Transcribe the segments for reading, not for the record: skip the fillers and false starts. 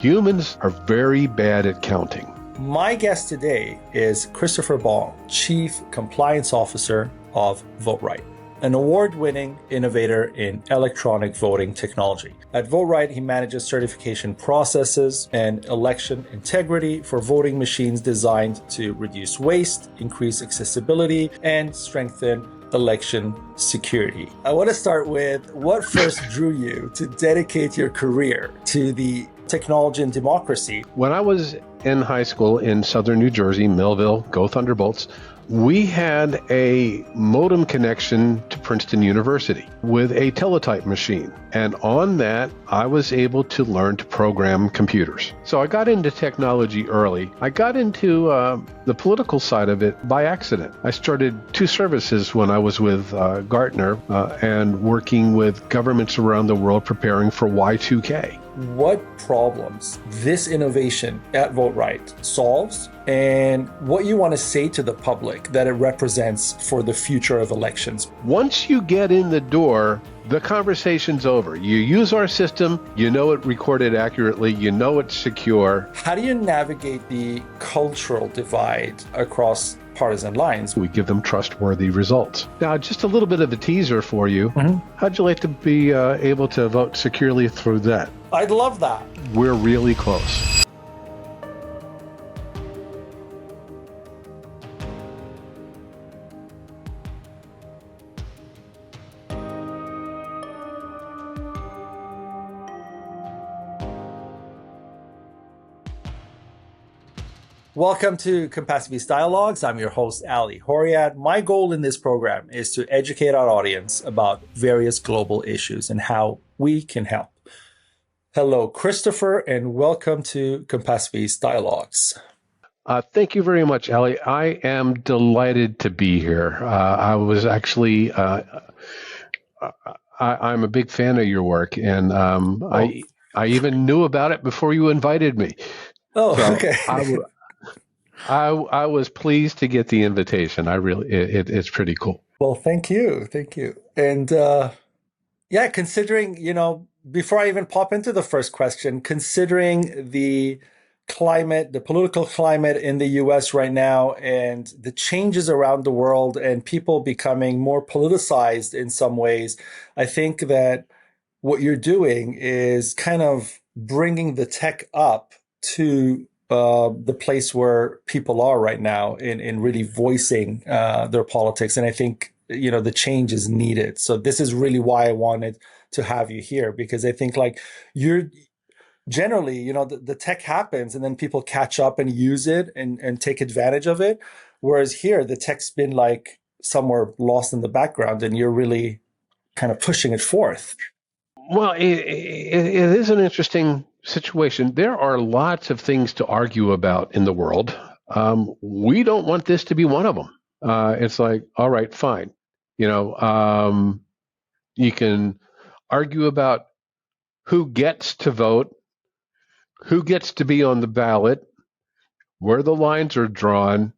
Humans are very bad at counting. My guest today is Christopher Baum, Chief Compliance Officer of VotRite, an award-winning innovator in electronic voting technology. At VotRite, he manages certification processes and election integrity for voting machines designed to reduce waste, increase accessibility, and strengthen election security. I want to start with what first drew you to dedicate your career to the technology and democracy. When I was in high school in southern New Jersey, Millville, go Thunderbolts, we had a modem connection to Princeton University with a teletype machine. And on that, I was able to learn to program computers. So I got into technology early. I got into the political side of it by accident. I started two services when I was with Gartner and working with governments around the world preparing for Y2K. What problems this innovation at VotRite solves, and what you want to say to the public that it represents for the future of elections. Once you get in the door, the conversation's over. You use our system, you know it recorded accurately, you know it's secure. How do you navigate the cultural divide across partisan lines? We give them trustworthy results. Now, just a little bit of a teaser for you. How'd you like to be able to vote securely through that? I'd love that. We're really close. Welcome to Compassiviste Dialogues. I'm your host, Ali Horiad. My goal in this program is to educate our audience about various global issues and how we can help. Hello, Christopher, and welcome to Compassiviste Dialogues. Thank you very much, Ali. I am delighted to be here. I was actually, I'm a big fan of your work, and I even knew about it before you invited me. Oh, so okay. I was pleased to get the invitation. It's pretty cool. Well, thank you. And considering, before I even pop into the first question, considering the climate, the political climate in the US right now, and the changes around the world and people becoming more politicized in some ways, I think that what you're doing is kind of bringing the tech up to the place where people are right now in really voicing their politics. And I think, the change is needed. So this is really why I wanted to have you here, because I think you're generally, the tech happens and then people catch up and use it and take advantage of it. Whereas here, the tech's been somewhere lost in the background and you're really kind of pushing it forth. Well, it is an interesting situation. There are lots of things to argue about in the world. We don't want this to be one of them. It's like, all right, fine. You can argue about who gets to vote, who gets to be on the ballot, where the lines are drawn.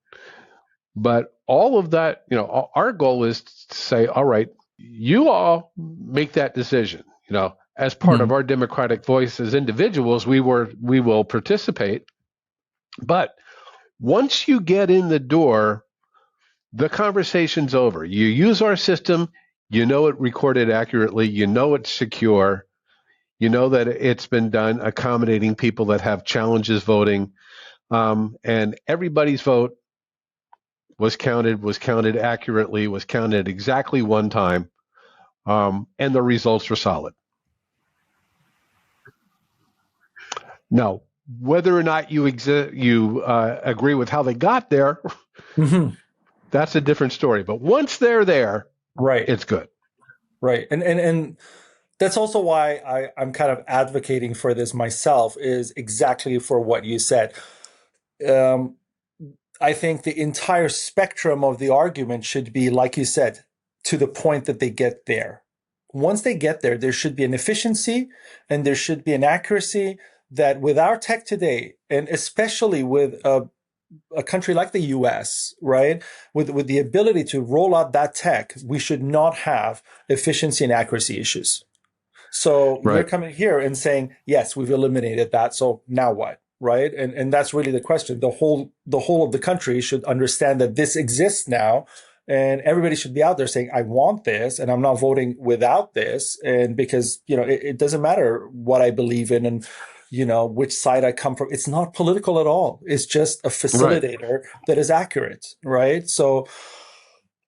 But all of that, our goal is to say, all right, you all make that decision. As part of our democratic voice as individuals, we will participate. But once you get in the door, the conversation's over. You use our system, you know it recorded accurately, you know it's secure, you know that it's been done accommodating people that have challenges voting, and everybody's vote was counted accurately, was counted exactly one time, and the results were solid. Now, whether or not you agree with how they got there, that's a different story. But once they're there, right, it's good. Right. And that's also why I'm kind of advocating for this myself, is exactly for what you said. I think the entire spectrum of the argument should be, like you said, to the point that they get there. Once they get there, there should be an efficiency and there should be an accuracy that with our tech today, and especially with a country like the US, right, with the ability to roll out that tech, we should not have efficiency and accuracy issues. So you're Right. coming here and saying, yes, we've eliminated that. So now what? Right. And that's really the question. The whole of the country should understand that this exists now. And everybody should be out there saying, I want this and I'm not voting without this. And because, it doesn't matter what I believe in and, which side I come from. It's not political at all. It's just a Right. facilitator that is accurate. Right. So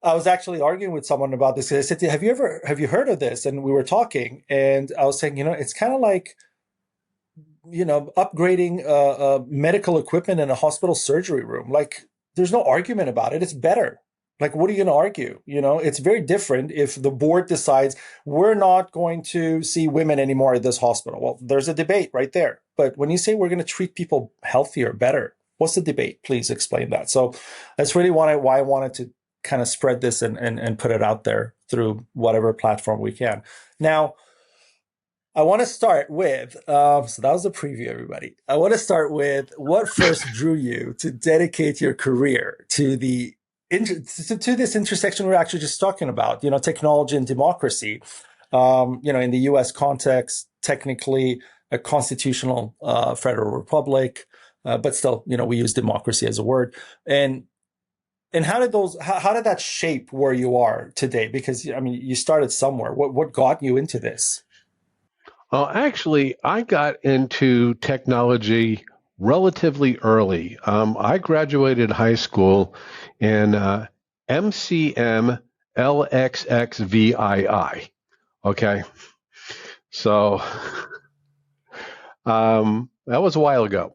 I was actually arguing with someone about this. I said, have you heard of this? And we were talking and I was saying, it's kind of like, upgrading medical equipment in a hospital surgery room. Like, there's no argument about it. It's better. Like, what are you going to argue? It's very different if the board decides we're not going to see women anymore at this hospital. Well, there's a debate right there. But when you say we're going to treat people healthier, better, what's the debate? Please explain that. So that's really why I wanted to kind of spread this and put it out there through whatever platform we can. Now, I want to start with, so that was a preview, everybody. I want to start with what first drew you to dedicate your career to to this intersection we're actually just talking about, technology and democracy. In the U.S. context, technically a constitutional federal republic, but still, we use democracy as a word. And how did that shape where you are today? Because you started somewhere. What got you into this? Well, actually, I got into technology relatively early. I graduated high school in MCM LXXVII. Okay. So that was a while ago.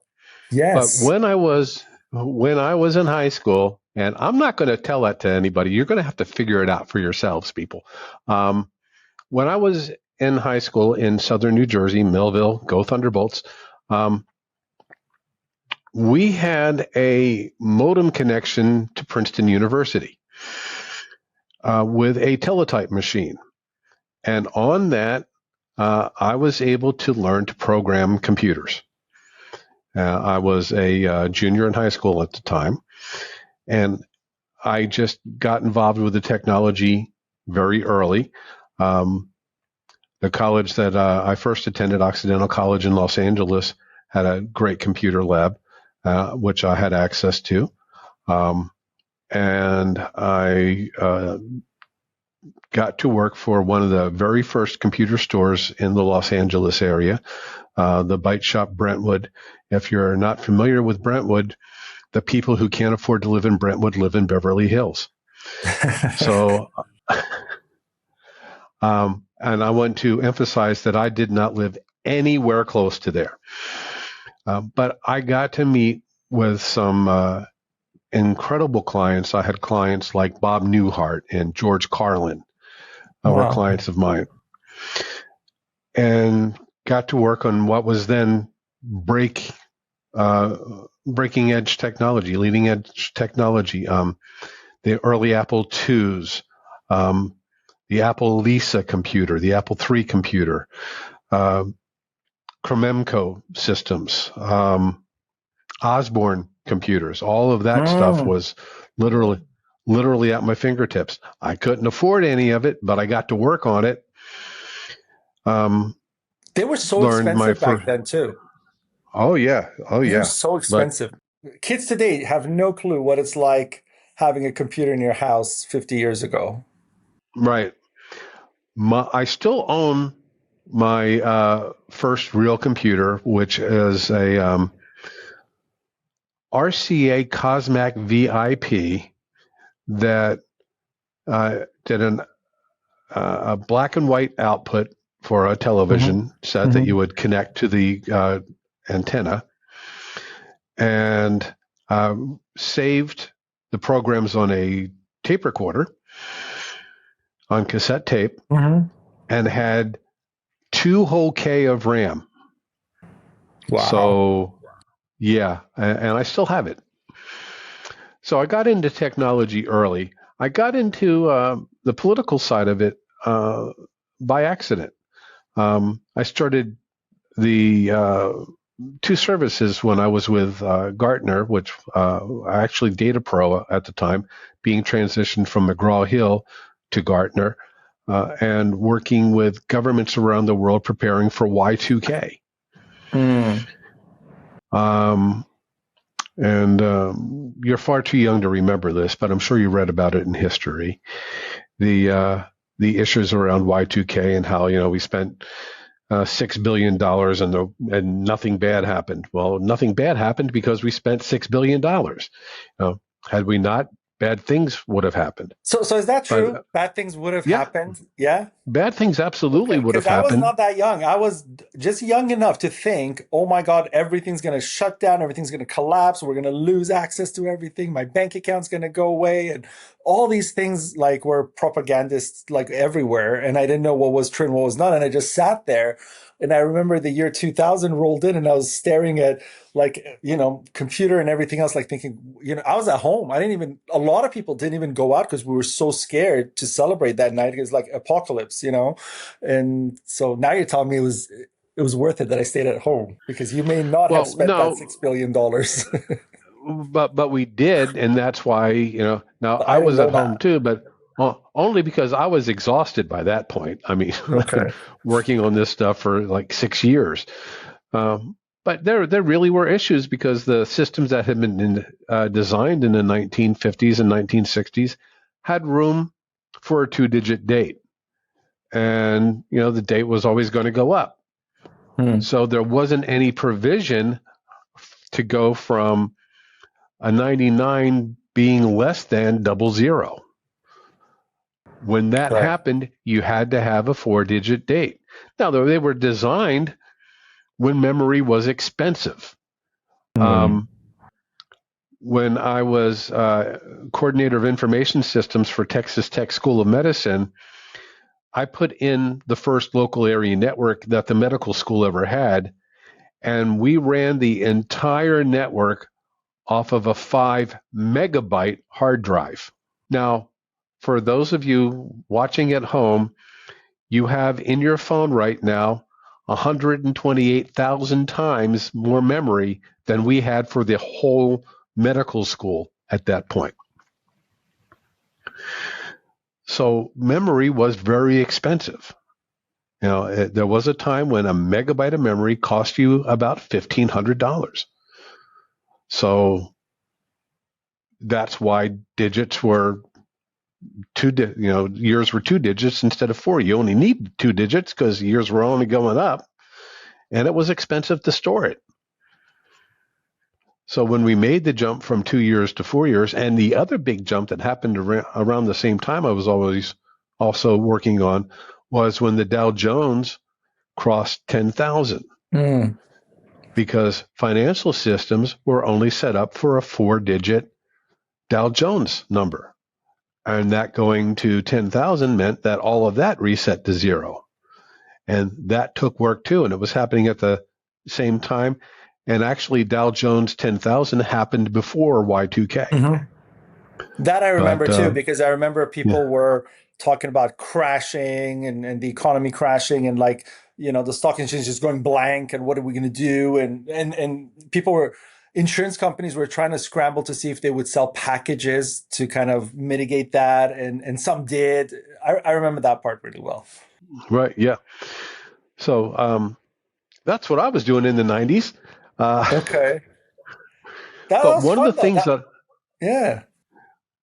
But Yes. when I was in high school, and I'm not going to tell that to anybody, you're going to have to figure it out for yourselves, people. When I was in high school in southern New Jersey, Millville, go Thunderbolts, we had a modem connection to Princeton University with a teletype machine. And on that, I was able to learn to program computers. I was a junior in high school at the time, and I just got involved with the technology very early. The college that I first attended, Occidental College in Los Angeles, had a great computer lab, which I had access to. And I got to work for one of the very first computer stores in the Los Angeles area, the Byte Shop Brentwood. If you're not familiar with Brentwood, the people who can't afford to live in Brentwood live in Beverly Hills. So, and I want to emphasize that I did not live anywhere close to there. But I got to meet with some incredible clients. I had clients like Bob Newhart and George Carlin were clients of mine, and got to work on what was then breaking edge technology, leading edge technology. The early Apple IIs, the Apple Lisa computer, the Apple III computer, Kromemco systems, Osborne computers. All of that stuff was literally at my fingertips. I couldn't afford any of it, but I got to work on it. They were so expensive back then too. Oh yeah. They're so expensive. Kids today have no clue what it's like having a computer in your house 50 years ago. Right. I still own my first real computer, which is a RCA Cosmac VIP that did a black and white output for a television set that you would connect to the antenna, and saved the programs on a tape recorder on cassette tape, and had 2 whole K of RAM. Wow. So yeah, and I still have it. So I got into technology early. I got into the political side of it by accident. I started the 2 services when I was with Gartner, which actually Data Pro at the time, being transitioned from McGraw-Hill to Gartner. and working with governments around the world preparing for Y2K. You're far too young to remember this, but I'm sure you read about it in history. The issues around Y2K and how we spent $6 billion and nothing bad happened. Well, nothing bad happened because we spent $6 billion. Had we not, bad things would have happened. So is that true? But, Bad things would have yeah, happened? Yeah? bad things absolutely Okay, would have because I was happened. not that young. I was just young enough to think, oh my God, everything's going to shut down, everything's going to collapse, we're going to lose access to everything, my bank account's going to go away, and all these things like were propagandists like everywhere, and I didn't know what was true and what was not, and I just sat there. And I remember the year 2000 rolled in, and I was staring at computer and everything else, like thinking, I was at home. A lot of people didn't even go out because we were so scared to celebrate that night. It was like apocalypse, And so now you're telling me it was worth it that I stayed at home because you may not have Well, spent that no, $6 billion. Dollars. but we did, and that's why Now But I I didn't was know at home that. too, but only because I was exhausted by that point. I mean, I've been Okay. working on this stuff for like 6 years. But there really were issues because the systems that had been designed in the 1950s and 1960s had room for a two-digit date, and the date was always going to go up. So there wasn't any provision to go from a 99 being less than 00. When that Right. happened, you had to have a four-digit date. Now, they were designed when memory was expensive. When I was coordinator of information systems for Texas Tech School of Medicine, I put in the first local area network that the medical school ever had, and we ran the entire network off of a 5 megabyte hard drive. Now, for those of you watching at home, you have in your phone right now 128,000 times more memory than we had for the whole medical school at that point. So memory was very expensive. There was a time when a megabyte of memory cost you about $1,500. So that's why digits were years were 2 digits instead of 4. You only need 2 digits because years were only going up, and it was expensive to store it. So when we made the jump from 2 years to 4 years, and the other big jump that happened around the same time I was always also working on was when the Dow Jones crossed 10,000, because financial systems were only set up for a 4-digit Dow Jones number. And that going to 10,000 meant that all of that reset to 0. And that took work too. And it was happening at the same time. And actually, Dow Jones 10,000 happened before Y2K. That I remember But too, because I remember yeah, people were talking about crashing and the economy crashing and the stock exchange just going blank and what are we going to do? And insurance companies were trying to scramble to see if they would sell packages to kind of mitigate that. And some did. I remember that part really well. right. Yeah. So that's what I was doing in the 90s. Okay. That But was fun though. Yeah.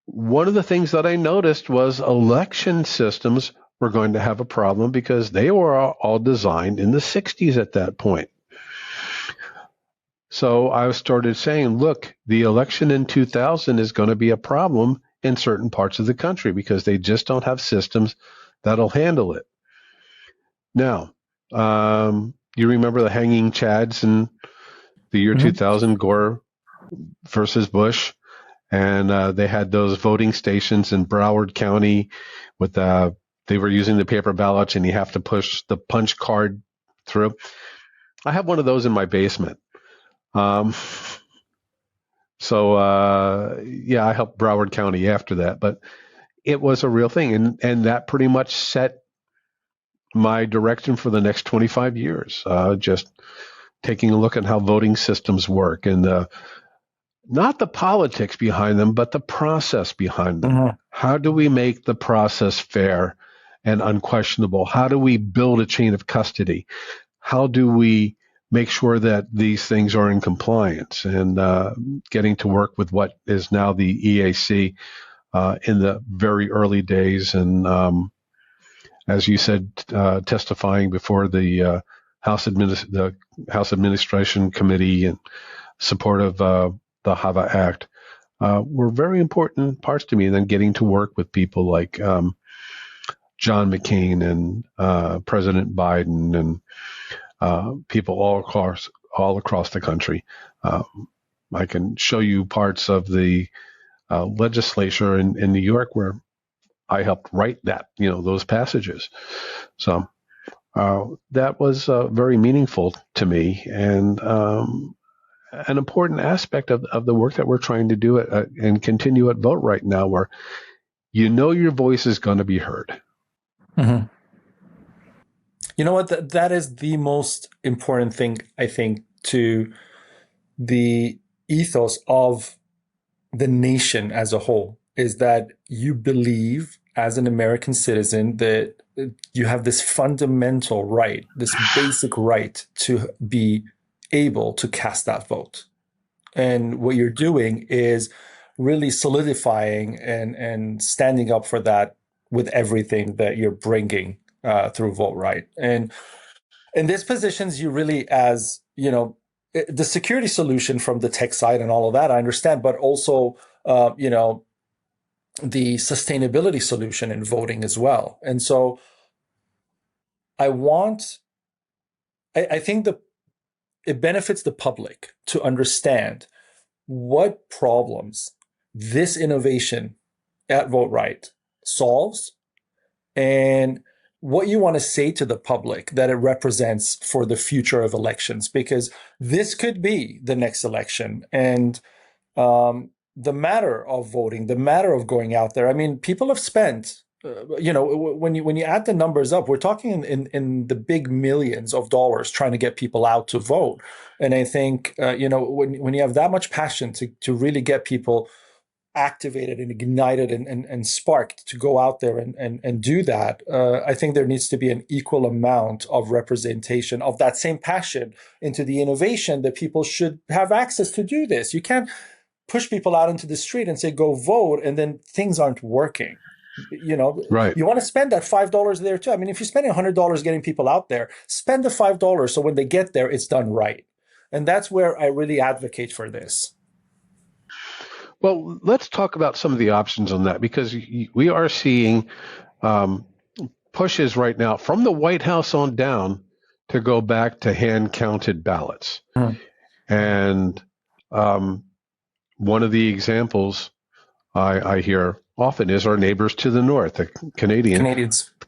one of the things that I noticed was election systems were going to have a problem because they were all designed in the 60s at that point. So I started saying, look, the election in 2000 is going to be a problem in certain parts of the country because they just don't have systems that'll handle it. Now, you remember the hanging chads in the year 2000, Gore versus Bush, and they had those voting stations in Broward County with they were using the paper ballots, and you have to push the punch card through. I have one of those in my basement. So I helped Broward County after that, but it was a real thing, and that pretty much set my direction for the next 25 years. Just taking a look at how voting systems work, and not the politics behind them, but the process behind them. How do we make the process fair and unquestionable? How do we build a chain of custody? How do we make sure that these things are in compliance? And getting to work with what is now the EAC in the very early days, and as you said, testifying before the House Administration Committee in support of the HAVA Act were very important parts to me. And then getting to work with people like John McCain and President Biden and people all across the country. I can show you parts of the legislature in New York where I helped write those passages. So that was very meaningful to me, and an important aspect of the work that we're trying to do and continue at VotRite now, where your voice is going to be heard. Mm-hmm. You know what? That is the most important thing, I think, to the ethos of the nation as a whole, is that you believe as an American citizen that you have this fundamental right, this basic right to be able to cast that vote. And what you're doing is really solidifying and standing up for that with everything that you're bringing through VotRite. And this positions you really as, the security solution from the tech side and all of that, I understand, but also, the sustainability solution in voting as well. And so I think it benefits the public to understand what problems this innovation at VotRite solves and what you want to say to the public that it represents for the future of elections, because this could be the next election. And the matter of voting, the matter of going out there. I mean, people have spent, when you add the numbers up, we're talking in the big millions of dollars trying to get people out to vote. And I think, when you have that much passion to really get people activated and ignited and sparked to go out there and do that, I think there needs to be an equal amount of representation of that same passion into the innovation that people should have access to do this. You can't push people out into the street and say, go vote, and then things aren't working. Right. You want to spend that $5 there too. I mean, if you're spending $100 getting people out there, spend the $5 so when they get there, it's done right. And that's where I really advocate for this. Well, let's talk about some of the options on that, because we are seeing pushes right now from the White House on down to go back to hand-counted ballots. Mm-hmm. And one of the examples I hear often is our neighbors to the north, the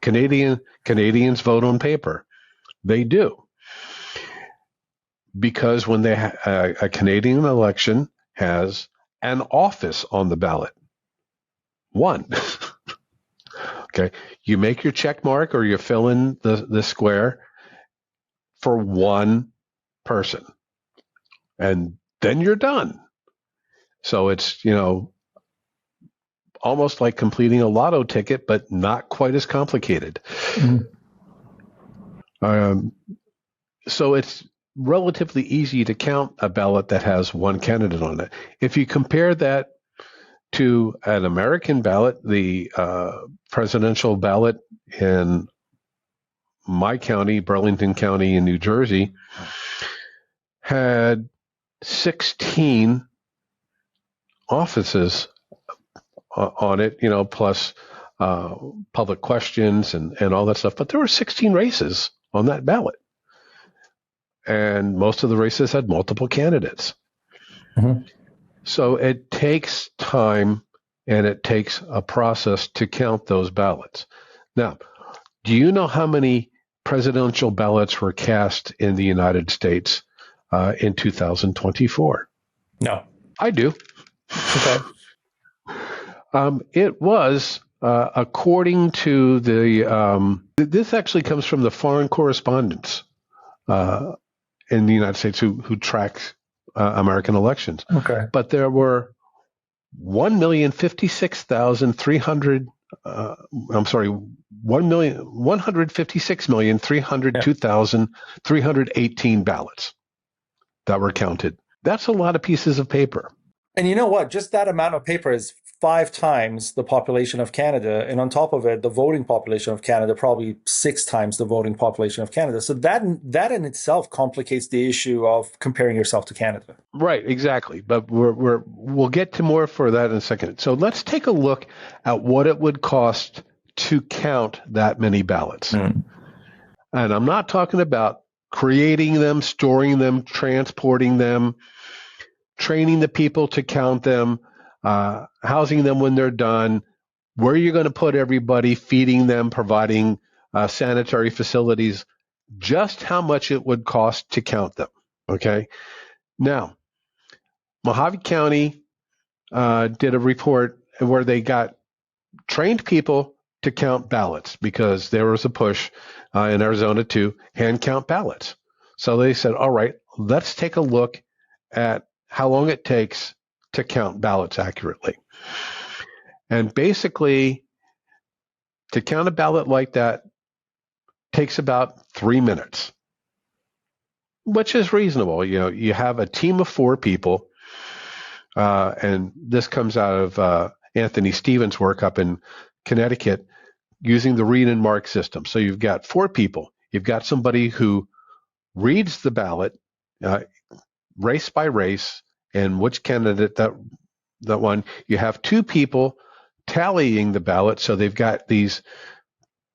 Canadians vote on paper. They do. Because when a Canadian election has an office on the ballot, one. Okay, you make your check mark or you fill in the square for one person, and then you're done. So it's, almost like completing a lotto ticket, but not quite as complicated. Mm-hmm. So it's relatively easy to count a ballot that has one candidate on it. If you compare that to an American ballot, the presidential ballot in my county, Burlington County in New Jersey, had 16 offices on it, plus public questions and all that stuff. But there were 16 races on that ballot. And most of the races had multiple candidates. Mm-hmm. So it takes time and it takes a process to count those ballots. Now, do you know how many presidential ballots were cast in the United States in 2024? No. I do. Okay. It was, according to this actually comes from the Foreign Correspondents in the United States who tracks American elections. Okay. But there were 1,056,300 I'm sorry, 156,302,318 ballots that were counted. That's a lot of pieces of paper. And you know what? Just that amount of paper is 5 times the population of Canada. And on top of it, the voting population of Canada, probably 6 times the voting population of Canada. So that in itself complicates the issue of comparing yourself to Canada. Right, exactly. But we'll get to more for that in a second. So let's take a look at what it would cost to count that many ballots. And I'm not talking about creating them, storing them, transporting them, training the people to count them, housing them when they're done, where you're going to put everybody, feeding them, providing sanitary facilities, just how much it would cost to count them. Okay. Now, Mojave County did a report where they got trained people to count ballots because there was a push in Arizona to hand count ballots. So they said, all right, let's take a look at how long it takes to count ballots accurately. And basically, to count a ballot like that takes about 3 minutes, which is reasonable. You know, you have a team of 4 people, and this comes out of Anthony Stevens' work up in Connecticut using the read and mark system. So you've got 4 people. You've got somebody who reads the ballot, race by race, and which candidate that won. You have 2 people tallying the ballot. So they've got these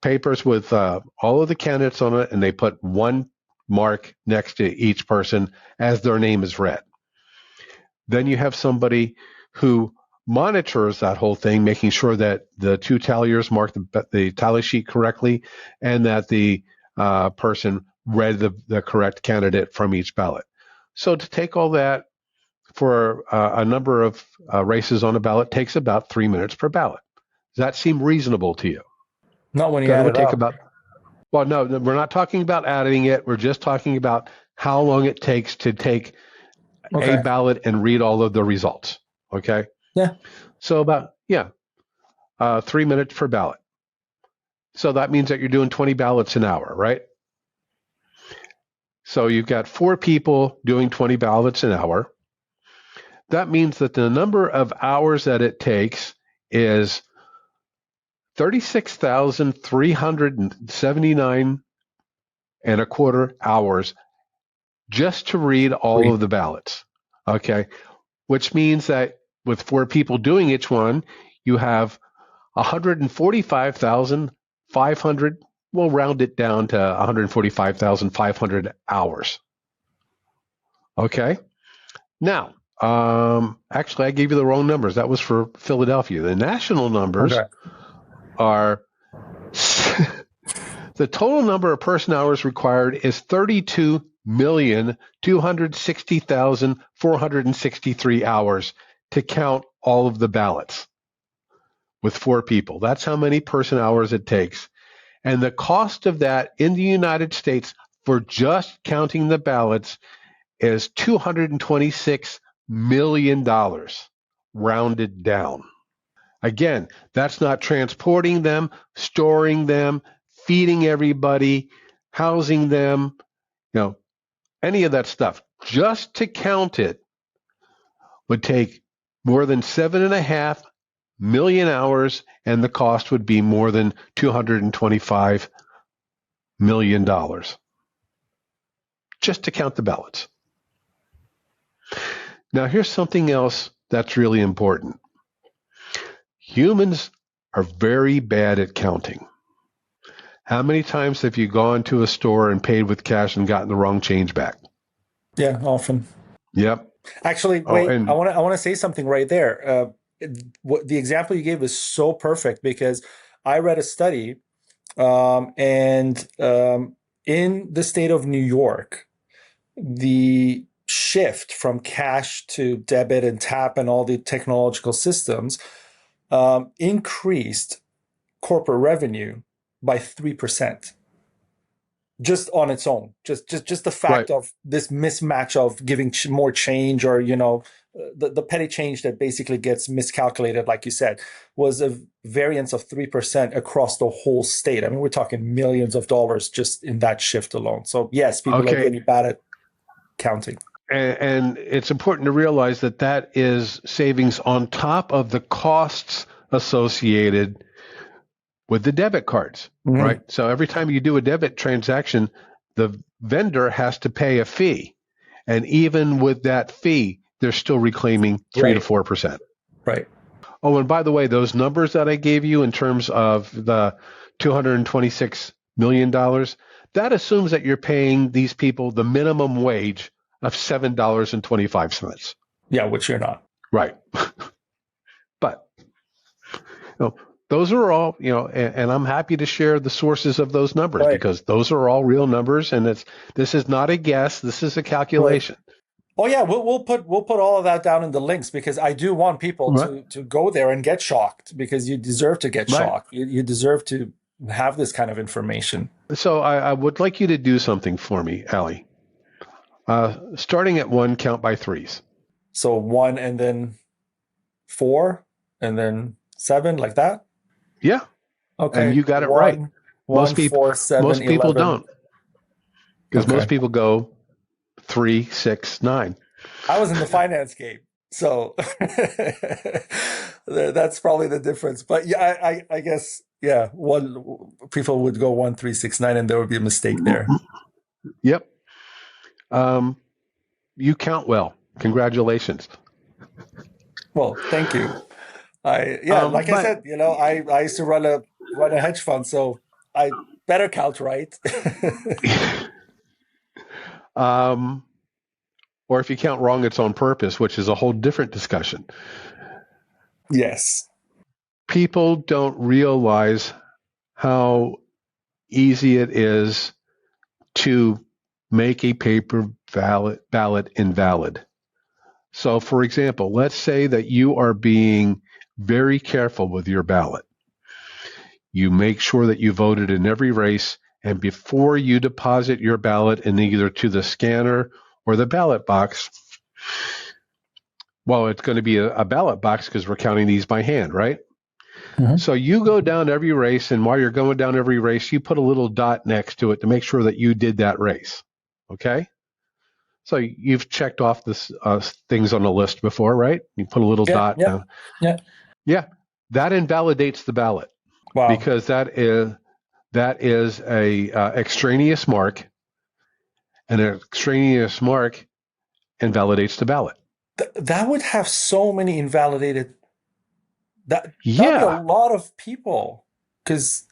papers with all of the candidates on it, and they put 1 mark next to each person as their name is read. Then you have somebody who monitors that whole thing, making sure that the 2 talliers mark the tally sheet correctly and that the person read the correct candidate from each ballot. So to take all that for a number of races on a ballot takes about 3 minutes per ballot. Does that seem reasonable to you? Not when you That it add would it take up. about, well, no, we're not talking about adding it. We're just talking about how long it takes to take a Okay. ballot and read all of the results. Okay. Yeah. So about, 3 minutes per ballot. So that means that you're doing 20 ballots an hour, right? So you've got 4 people doing 20 ballots an hour. That means that the number of hours that it takes is 36,379 and a quarter hours just to read all of the ballots. Okay. Which means that with 4 people doing each one, you have 145,500, we'll round it down to 145,500 hours. Okay. Now, actually, I gave you the wrong numbers. That was for Philadelphia. The national numbers are the total number of person hours required is 32,260,463 hours to count all of the ballots with 4 people. That's how many person hours it takes. And the cost of that in the United States for just counting the ballots is $226 million, rounded down. Again, that's not transporting them, storing them, feeding everybody, housing them, any of that stuff. Just to count it would take more than 7.5 million hours, and the cost would be more than $225 million just to count the ballots. Now, here's something else that's really important. Humans are very bad at counting. How many times have you gone to a store and paid with cash and gotten the wrong change back? Yeah, often. Yep. Actually, Oh, wait, I and want to say something right there. What the example you gave is so perfect because I read a study, and in the state of New York, the shift from cash to debit and tap and all the technological systems increased corporate revenue by 3%. Just on its own, just the right. fact of this mismatch of giving more change or the petty change that basically gets miscalculated, like you said, was a variance of 3% across the whole state. I mean, we're talking millions of dollars just in that shift alone. So yes, people are Okay. really bad at counting. And it's important to realize that that is savings on top of the costs associated with the debit cards, right? So every time you do a debit transaction, the vendor has to pay a fee. And even with that fee, they're still reclaiming 3 to 4%. Right. Oh, and by the way, those numbers that I gave you in terms of the $226 million, that assumes that you're paying these people the minimum wage of $7.25. Yeah, which you're not. Right. But those are all, and I'm happy to share the sources of those numbers because those are all real numbers, and this is not a guess. This is a calculation. Right. Oh yeah, we'll put all of that down in the links because I do want people to go there and get shocked because you deserve to get shocked. You deserve to have this kind of information. So I would like you to do something for me, Ali. Starting at 1, count by 3s. So 1 and then 4 and then 7, like that? Yeah. Okay. And you got it right. 1, Most people, 4, 7, most people 11. don't. Because most people go 3, 6, 9. I was in the finance game, so that's probably the difference. But yeah, I guess people would go 1, 3, 6, 9, and there would be a mistake there. Yep. You count well. Congratulations. Well, thank you. I said, I used to run a hedge fund, so I better count right. Or if you count wrong, it's on purpose, which is a whole different discussion. Yes. People don't realize how easy it is to make a paper ballot invalid. So, for example, let's say that you are being very careful with your ballot. You make sure that you voted in every race, and before you deposit your ballot in either to the scanner or the ballot box, well, it's going to be a ballot box because we're counting these by hand, right? Mm-hmm. So you go down every race, and while you're going down every race, you put a little dot next to it to make sure that you did that race, okay? So you've checked off this things on the list before, right? You put a little dot down. Yeah, that invalidates the ballot. Wow. Because that is a extraneous mark, and an extraneous mark invalidates the ballot. That would have so many invalidated. That'd be a lot of people because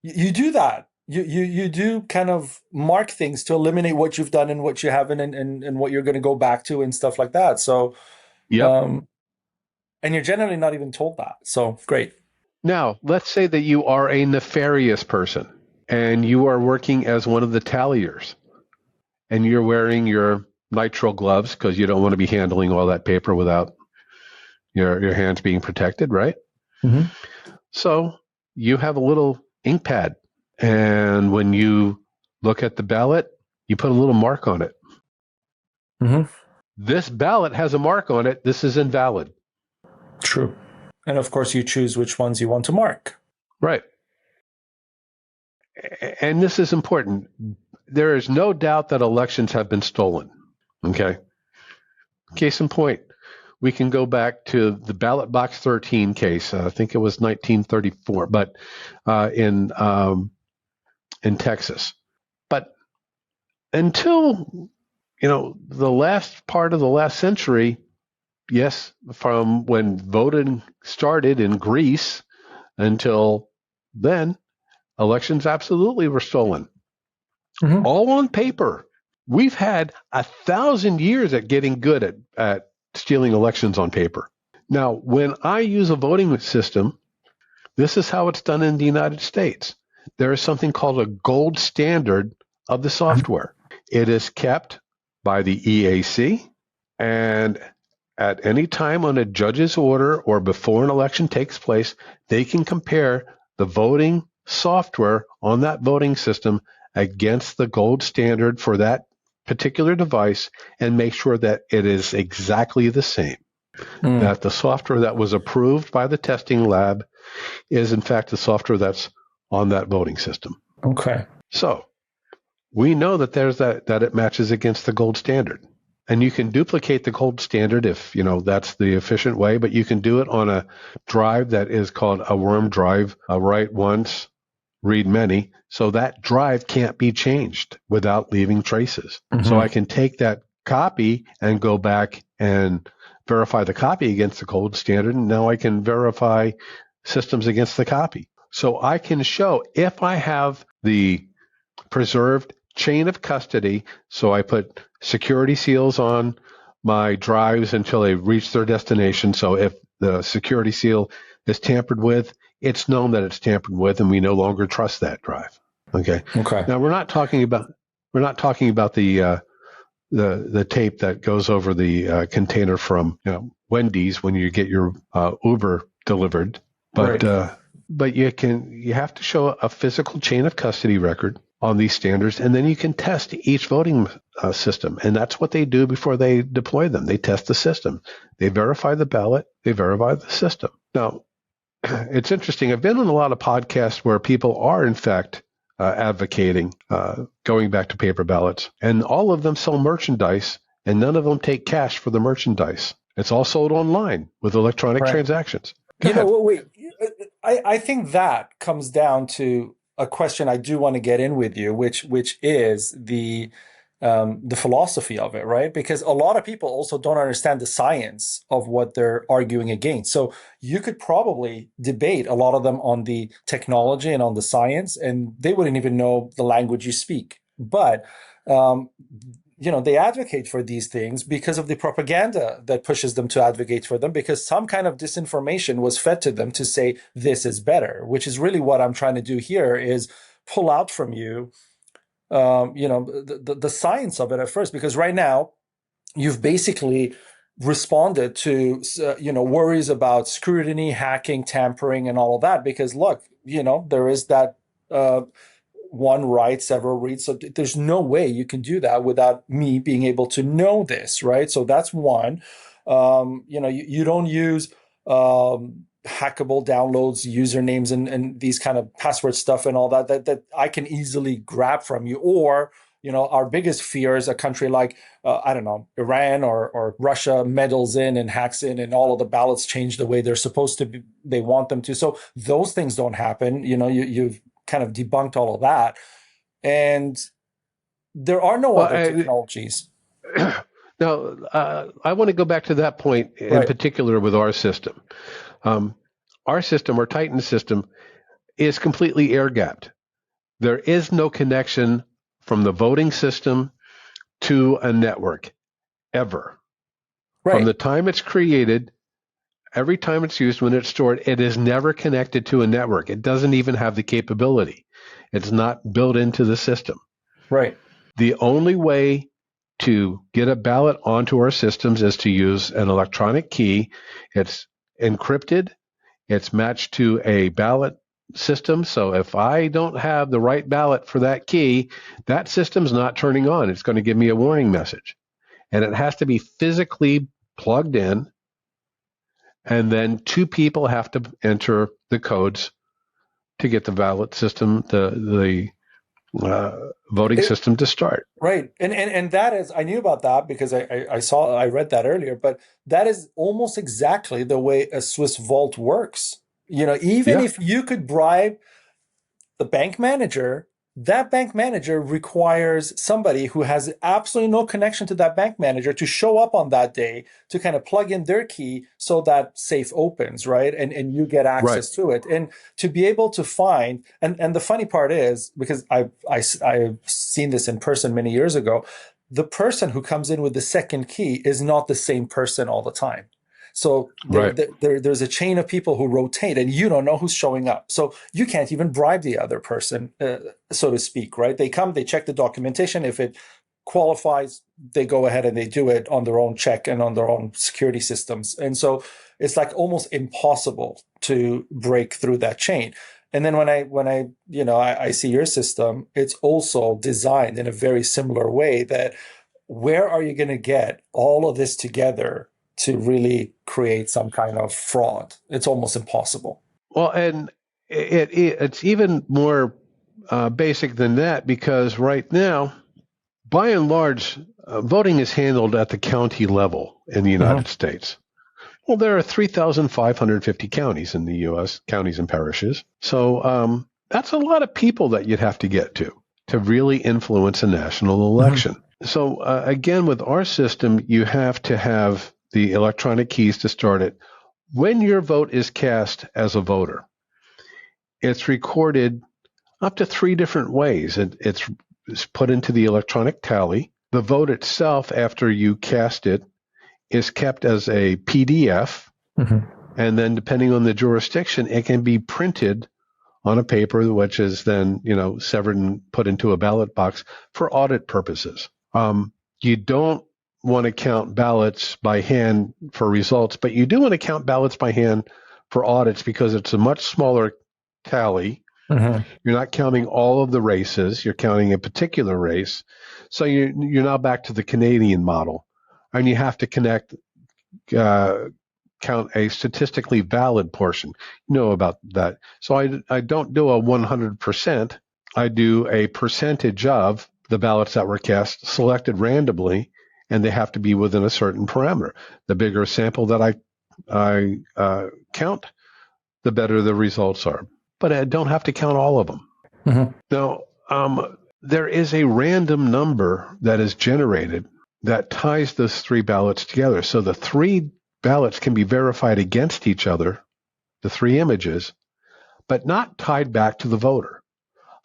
you do that. You do kind of mark things to eliminate what you've done and what you haven't and what you're going to go back to and stuff like that. So, and you're generally not even told that. So great. Now, let's say that you are a nefarious person and you are working as one of the talliers and you're wearing your nitrile gloves because you don't want to be handling all that paper without your hands being protected, right? Mm-hmm. So you have a little ink pad, and when you look at the ballot, you put a little mark on it. Mm-hmm. This ballot has a mark on it. This is invalid. True. And of course, you choose which ones you want to mark. Right. And this is important. There is no doubt that elections have been stolen. Okay. Case in point, we can go back to the ballot box 13 case. I think it was 1934, but in Texas. But until the last part of the last century. Yes, from when voting started in Greece until then, elections absolutely were stolen. Mm-hmm. All on paper. We've had 1,000 years at getting good at stealing elections on paper. Now, when I use a voting system, this is how it's done in the United States. There is something called a gold standard of the software. It is kept by the EAC, and at any time on a judge's order or before an election takes place, they can compare the voting software on that voting system against the gold standard for that particular device and make sure that it is exactly the same, that the software that was approved by the testing lab is in fact the software that's on that voting system. Okay. So we know that that it matches against the gold standard. And you can duplicate the gold standard if, that's the efficient way, but you can do it on a drive that is called a worm drive, a write once, read many. So that drive can't be changed without leaving traces. Mm-hmm. So I can take that copy and go back and verify the copy against the gold standard. And now I can verify systems against the copy. So I can show if I have the preserved chain of custody. So I put security seals on my drives until they reach their destination. So if the security seal is tampered with, it's known that it's tampered with, and we no longer trust that drive. Okay. Now we're not talking about the tape that goes over the container from Wendy's when you get your Uber delivered, but right. But you have to show a physical chain of custody record on these standards, and then you can test each voting system. And that's what they do before they deploy them. They test the system. They verify the ballot. They verify the system. Now, it's interesting. I've been on a lot of podcasts where people are, in fact, advocating going back to paper ballots. And all of them sell merchandise, and none of them take cash for the merchandise. It's all sold online with electronic transactions. I think that comes down to a question I do want to get in with you, which is the philosophy of it, right? Because a lot of people also don't understand the science of what they're arguing against. So you could probably debate a lot of them on the technology and on the science, and they wouldn't even know the language you speak. But they advocate for these things because of the propaganda that pushes them to advocate for them, because some kind of disinformation was fed to them to say this is better, which is really what I'm trying to do here, is pull out from you, the science of it at first, because right now you've basically responded to, worries about scrutiny, hacking, tampering, and all of that, because look, there is that, one write, several reads. So there's no way you can do that without me being able to know this, right? So that's one. You don't use hackable downloads, usernames, and these kind of password stuff and all that I can easily grab from you. Or, our biggest fear is a country like, Iran or Russia meddles in and hacks in, and all of the ballots change the way they're supposed to be, they want them to. So those things don't happen. You've kind of debunked all of that, and there are no other technologies. Now, I want to go back to that point in particular with our system. Our system, our Titan system, is completely air-gapped. There is no connection from the voting system to a network, ever. From the time it's created, every time it's used, when it's stored, it is never connected to a network. It doesn't even have the capability. It's not built into the system. Right. The only way to get a ballot onto our systems is to use an electronic key. It's encrypted. It's matched to a ballot system. So if I don't have the right ballot for that key, that system's not turning on. It's going to give me a warning message. And it has to be physically plugged in. And then two people have to enter the codes to get the ballot system, the voting system to start. Right. And that is, I knew about that because I read that earlier, but that is almost exactly the way a Swiss vault works. Even if you could bribe the bank manager, that bank manager requires somebody who has absolutely no connection to that bank manager to show up on that day to kind of plug in their key so that safe opens, right? And you get access to it. And to be able to find, and the funny part is, because I've seen this in person many years ago, the person who comes in with the second key is not the same person all the time. So there's a chain of people who rotate, and you don't know who's showing up. So you can't even bribe the other person, so to speak, right? They come, they check the documentation. If it qualifies, they go ahead and they do it on their own check and on their own security systems. And so it's like almost impossible to break through that chain. And then when I see your system, it's also designed in a very similar way that where are you going to get all of this together to really create some kind of fraud? It's almost impossible. Well, and it's even more basic than that, because right now, by and large, voting is handled at the county level in the United States. Well, there are 3,550 counties in the U.S., counties and parishes. So that's a lot of people that you'd have to get to really influence a national election. So again, with our system, you have to have the electronic keys to start it. When your vote is cast as a voter, it's recorded up to 3 different ways. It's put into the electronic tally. The vote itself, after you cast it, is kept as a PDF. And then depending on the jurisdiction, it can be printed on a paper, which is then, severed and put into a ballot box for audit purposes. You don't want to count ballots by hand for results, but you do want to count ballots by hand for audits because it's a much smaller tally. You're not counting all of the races. You're counting a particular race. So you're now back to the Canadian model, and you have to count a statistically valid portion. You know about that. So I don't do a 100%. I do a percentage of the ballots that were cast, selected randomly, and they have to be within a certain parameter. The bigger sample that I count, the better the results are. But I don't have to count all of them. Now, there is a random number that is generated that ties those 3 ballots together. So the 3 ballots can be verified against each other, the 3 images, but not tied back to the voter.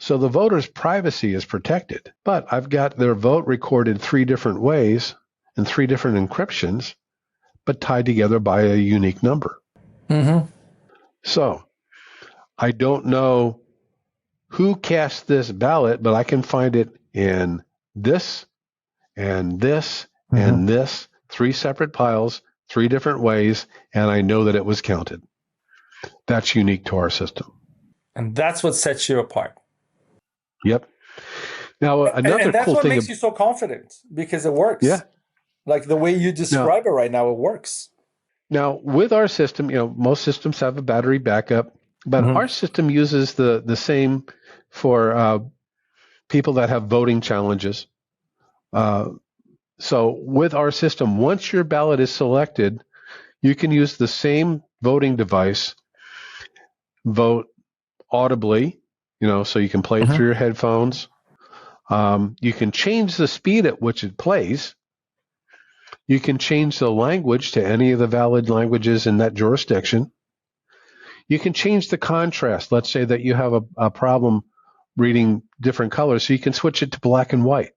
So the voter's privacy is protected, but I've got their vote recorded 3 different ways and 3 different encryptions, but tied together by a unique number. So I don't know who cast this ballot, but I can find it in this and this and this, 3 separate piles, 3 different ways, and I know that it was counted. That's unique to our system. And that's what sets you apart. Yep. Now, another and that's cool what thing. makes you so confident, because it works. Yeah. Like the way you describe it right now, it works. Now, with our system, most systems have a battery backup, but our system uses the same for people that have voting challenges. So with our system, once your ballot is selected, you can use the same voting device, vote audibly, so you can play it through your headphones. You can change the speed at which it plays. You can change the language to any of the valid languages in that jurisdiction. You can change the contrast. Let's say that you have a problem reading different colors, so you can switch it to black and white.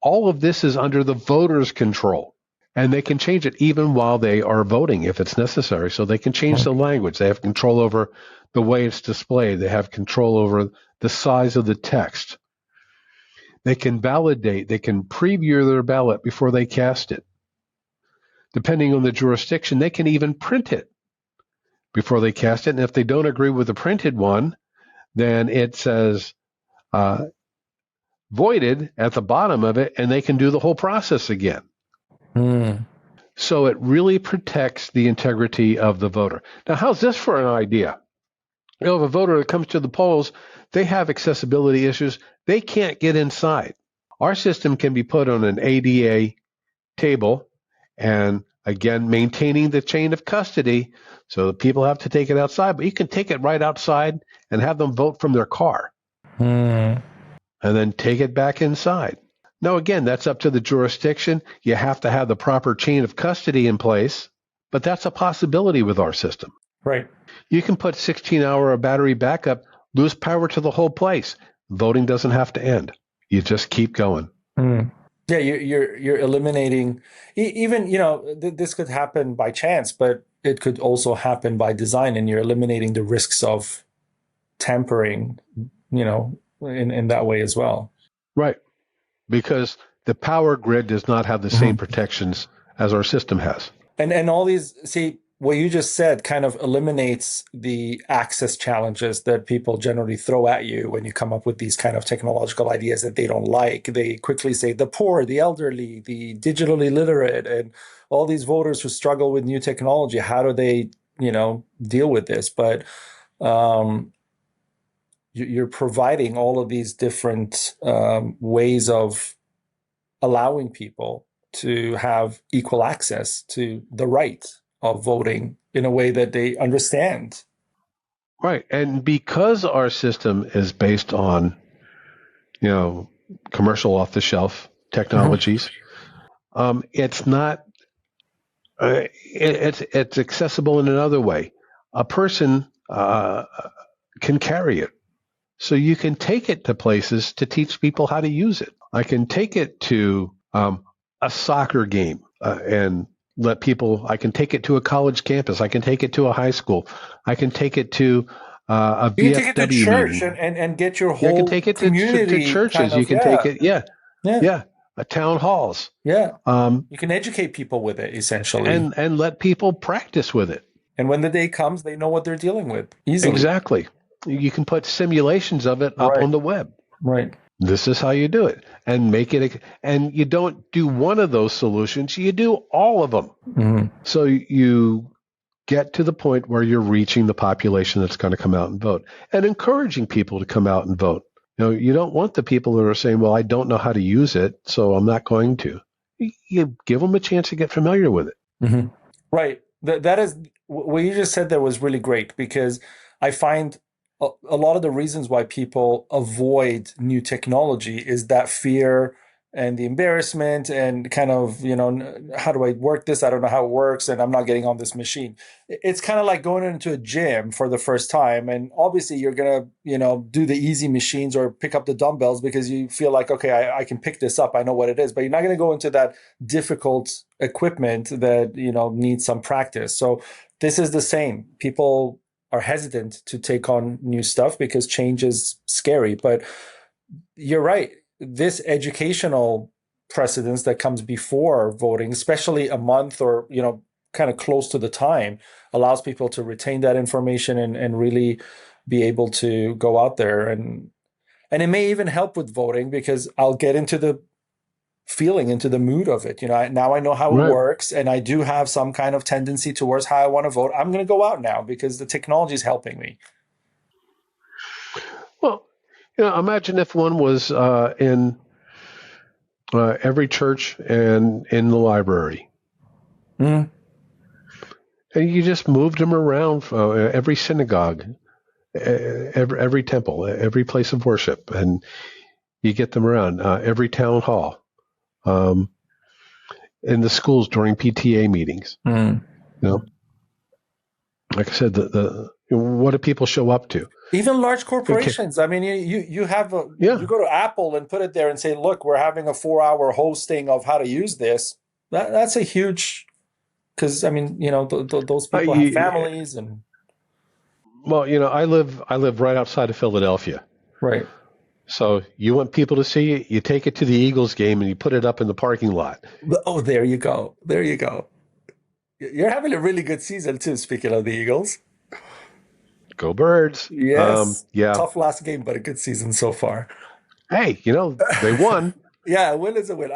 All of this is under the voter's control, and they can change it even while they are voting if it's necessary. So they can change the language. They have control over the way it's displayed. They have control over the size of the text. They can validate. They can preview their ballot before they cast it. Depending on the jurisdiction, they can even print it before they cast it. And if they don't agree with the printed one, then it says voided at the bottom of it, and they can do the whole process again. So it really protects the integrity of the voter. Now, how's this for an idea? If a voter that comes to the polls, they have accessibility issues. They can't get inside. Our system can be put on an ADA table, and again, maintaining the chain of custody, so the people have to take it outside, but you can take it right outside and have them vote from their car. And then take it back inside. Now, again, that's up to the jurisdiction. You have to have the proper chain of custody in place, but that's a possibility with our system. Right. You can put 16-hour battery backup, lose power to the whole place. Voting doesn't have to end. You just keep going. Yeah, you're eliminating even, this could happen by chance, but it could also happen by design, and you're eliminating the risks of tampering, in that way as well. Right. Because the power grid does not have the same protections as our system has. And all these, see, what you just said kind of eliminates the access challenges that people generally throw at you when you come up with these kind of technological ideas that they don't like. They quickly say the poor, the elderly, the digitally literate, and all these voters who struggle with new technology. How do they, deal with this? But um, you're providing all of these different ways of allowing people to have equal access to the right of voting in a way that they understand. Right. And because our system is based on, commercial off the shelf Mhm. technologies, it's not, it's accessible in another way. A person can carry it. So you can take it to places to teach people how to use it. I can take it to a soccer game and let people, I can take it to a college campus. I can take it to a high school. I can take it to a You can take it to VFW church meeting. and get your You can whole take it to community kind churches. You of, can take yeah, it, yeah, yeah, yeah, town halls, yeah. um, You can educate people with it essentially. and let people practice with it. And when the day comes, they know what they're dealing with easily. Exactly. You can put simulations of it up Right, on the web. right. This is how you do it, and make it. And you don't do one of those solutions; you do all of them. Mhm. So you get to the point where you're reaching the population that's going to come out and vote, and encouraging people to come out and vote. You don't want the people that are saying, "Well, I don't know how to use it, so I'm not going to." You give them a chance to get familiar with it. Mhm. Right. That is what you just said there was really great because I find a lot of the reasons why people avoid new technology is that fear and the embarrassment and kind of, how do I work this? I don't know how it works and I'm not getting on this machine. It's kind of like going into a gym for the first time and obviously you're going to, do the easy machines or pick up the dumbbells because you feel like, okay, I can pick this up. I know what it is, but you're not going to go into that difficult equipment that needs some practice. So this is the same. People are hesitant to take on new stuff because change is scary. But you're right. This educational precedence that comes before voting, especially a month or kind of close to the time, allows people to retain that information and really be able to go out there and it may even help with voting because I'll get into the feeling into the mood of it. Now I know how it Right. works and I do have some kind of tendency towards how I want to vote. I'm going to go out now because the technology is helping me. Well, imagine if one was in every church and in the library. Mm. And you just moved them around every synagogue, every temple, every place of worship, and you get them around every town hall, um, in the schools during PTA meetings. Mm. You know, like I said, the what do people show up to? Even large Okay. corporations. I mean, you have you Yeah, go to Apple and put it there and say, look, we're having a 4-hour hosting of how to use this. That's a huge because I mean, those people have you, families and well, I live right outside of Philadelphia. right. So you want people to see it, you take it to the Eagles game and you put it up in the parking lot. Oh, there you go. There you go. You're having a really good season too. Speaking of the Eagles. Go Birds. Yes. Yeah. Tough last game, but a good season so far. Hey, they won. Yeah, a win is a win.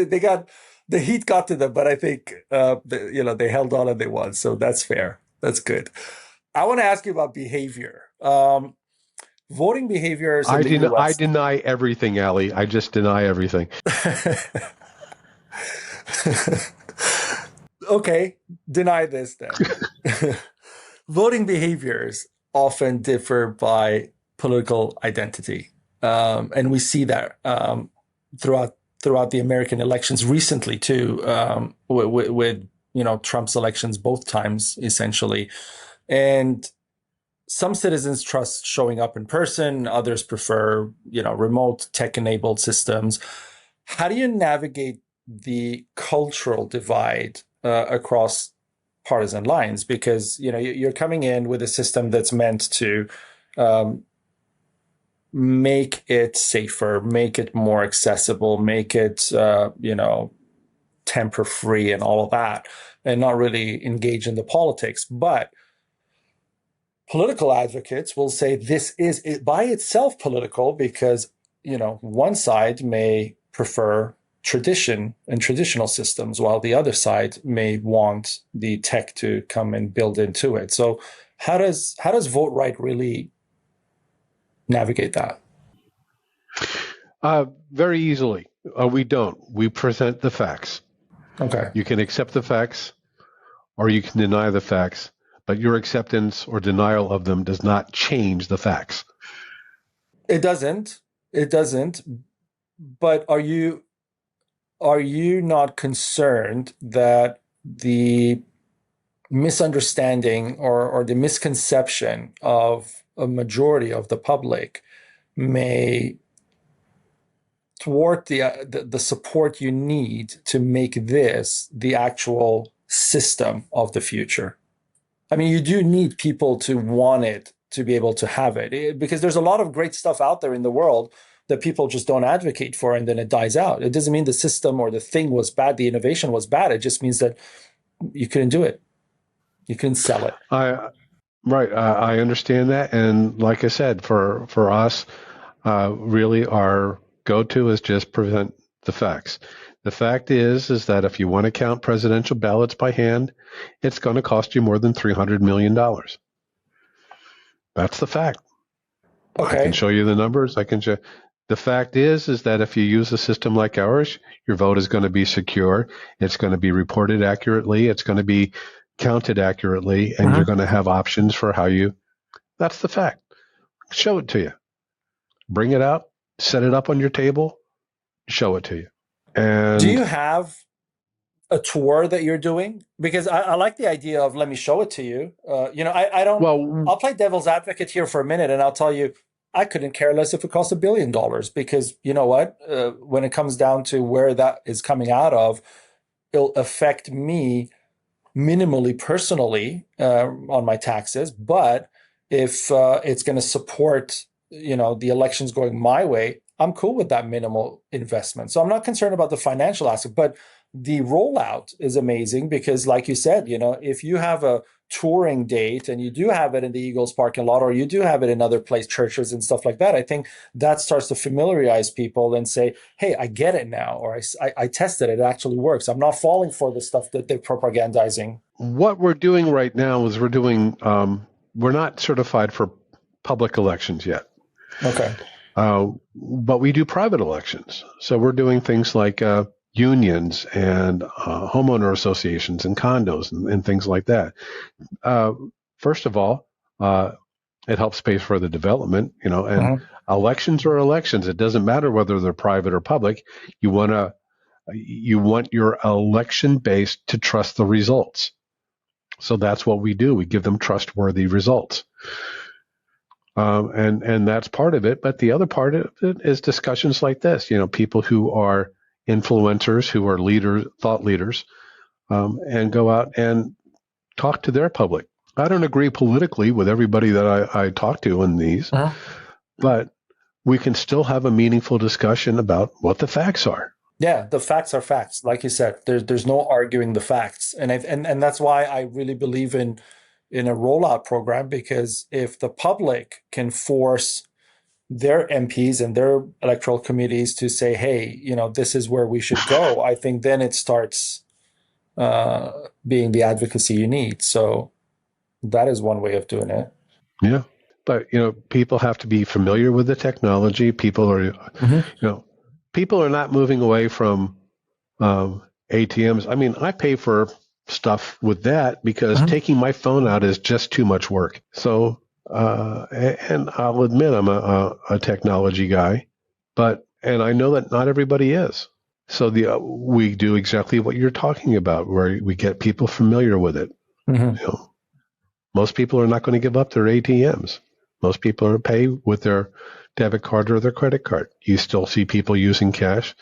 They got the Heat got to them, but I think they held on and they won, so that's fair. That's good. I want to ask you about behavior. Voting behaviors in the I U.S. deny everything, Ali. I just deny everything. Okay, deny this then. Voting behaviors often differ by political identity, and we see that throughout the American elections recently too, with Trump's elections both times essentially, and some citizens trust showing up in person, others prefer remote tech-enabled systems. How do you navigate the cultural divide across partisan lines? Because you're coming in with a system that's meant to um, make it safer, make it more accessible, make it tamper free, and all of that. and not really engage in the politics. But political advocates will say this is by itself political because, one side may prefer tradition and traditional systems while the other side may want the tech to come and build into it. So how does VotRite really navigate that? Very easily. We don't. We present the facts. Okay. You can accept the facts or you can deny the facts, but your acceptance or denial of them does not change the facts. It doesn't. It doesn't. But are you not concerned that the misunderstanding or the misconception of a majority of the public may thwart the support you need to make this the actual system of the future? I mean, you do need people to want it, to be able to have it, because there's a lot of great stuff out there in the world that people just don't advocate for, and then it dies out. It doesn't mean the system or the thing was bad, the innovation was bad. It just means that you couldn't do it. You couldn't sell it. Right. I understand that. And like I said, for us, really our go-to is just present the facts. The fact is that if you want to count presidential ballots by hand, it's going to cost you more than $300 million. That's the fact. Okay. I can show you the numbers. The fact is that if you use a system like ours, your vote is going to be secure. It's going to be reported accurately. It's going to be counted accurately, and you're going to have options for that's the fact. Show it to you. Bring it out, set it up on your table, show it to you. And do you have a tour that you're doing? Because I like the idea of let me show it to you. I don't. Well, I'll play devil's advocate here for a minute, and I'll tell you, I couldn't care less if it cost $1 billion, because you know what? When it comes down to where that is coming out of, it'll affect me minimally personally on my taxes. But if it's going to support, the elections going my way, I'm cool with that minimal investment. So I'm not concerned about the financial aspect, but the rollout is amazing because, like you said, if you have a touring date and you do have it in the Eagles parking lot, or you do have it in other place, churches and stuff like that, I think that starts to familiarize people and say, hey, I get it now, or I tested it, it actually works. I'm not falling for the stuff that they're propagandizing. What we're doing right now is we're not certified for public elections yet. Okay. But we do private elections. So we're doing things like unions and homeowner associations and condos and things like that. First of all, it helps pay for the development, and elections are elections. It doesn't matter whether they're private or public. You want your election base to trust the results. So that's what we do. We give them trustworthy results. And that's part of it. But the other part of it is discussions like this, people who are influencers, who are thought leaders, and go out and talk to their public. I don't agree politically with everybody that I talk to in these, but we can still have a meaningful discussion about what the facts are. Yeah, the facts are facts. Like you said, there's no arguing the facts. And that's why I really believe in a rollout program, because if the public can force their MPs and their electoral committees to say, hey, this is where we should go, I think then it starts being the advocacy you need. So that is one way of doing it. Yeah. But, people have to be familiar with the technology. People are, people are not moving away from ATMs. I mean, I pay for stuff with that because taking my phone out is just too much work. So, and I'll admit I'm a technology guy, and I know that not everybody is. So we do exactly what you're talking about, where we get people familiar with it. Most people are not going to give up their ATMs. Most people are pay with their debit card or their credit card. You still see people using cash.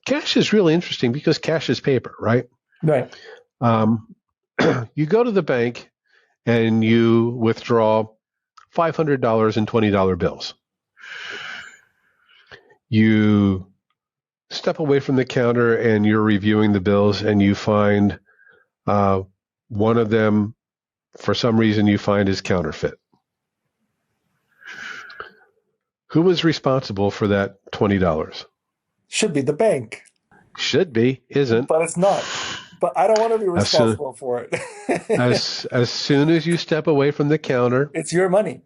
Cash is really interesting because cash is paper, right? Right. You go to the bank and you withdraw $500 in $20 bills. You step away from the counter and you're reviewing the bills and you find Uh, one of them, for some reason, you find is counterfeit. Who was responsible for that $20? Should be the bank, Should be, isn't. but it's not. But I don't want to be As soon responsible for it. as soon as you step away from the counter, It's your money.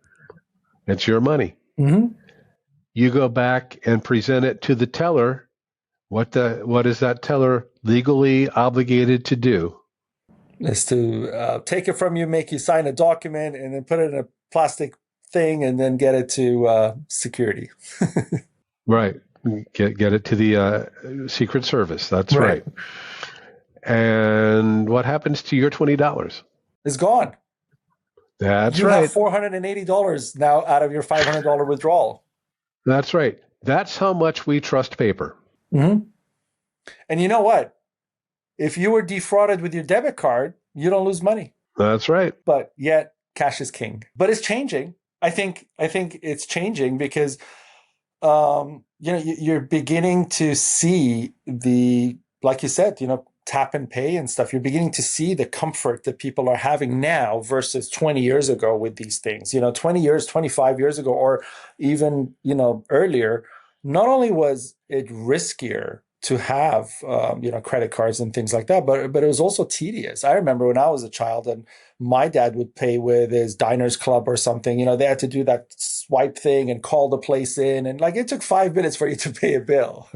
it's your money. Mm-hmm. You go back and present it to the teller. What is that teller legally obligated to do? Is to take it from you, make you sign a document, and then put it in a plastic thing, and then get it to security. Right. Get it to the Secret Service. That's Right. right. And what happens to your $20? It's gone. That's You have right. $480 now out of your $500 withdrawal. That's right. That's how much we trust paper. Mm-hmm. And you know what? If you were defrauded with your debit card, you don't lose money. That's right. But yet, cash is king. But it's changing. I think it's changing because you're beginning to see like you said, tap and pay and stuff. You're beginning to see the comfort that people are having now versus 20 years ago with these things. 20 years, 25 years ago, or even, earlier, not only was it riskier to have, credit cards and things like that, but it was also tedious. I remember when I was a child and my dad would pay with his Diners Club or something. They had to do that swipe thing and call the place in, and like it took 5 minutes for you to pay a bill.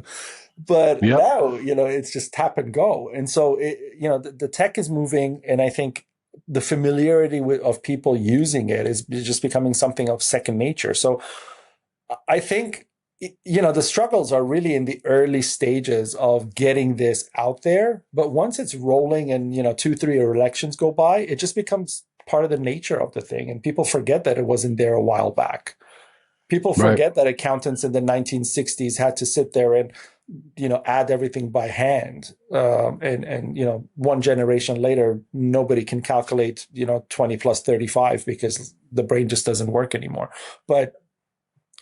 But Yep. now, it's just tap and go. And so, the tech is moving, and I think the familiarity of people using it is just becoming something of second nature. So I think, the struggles are really in the early stages of getting this out there. But once it's rolling and, 2, 3 elections go by, it just becomes part of the nature of the thing. And people forget that it wasn't there a while back. People forget that accountants in the 1960s had to sit there and, add everything by hand. And one generation later, nobody can calculate, 20 plus 35 because the brain just doesn't work anymore. But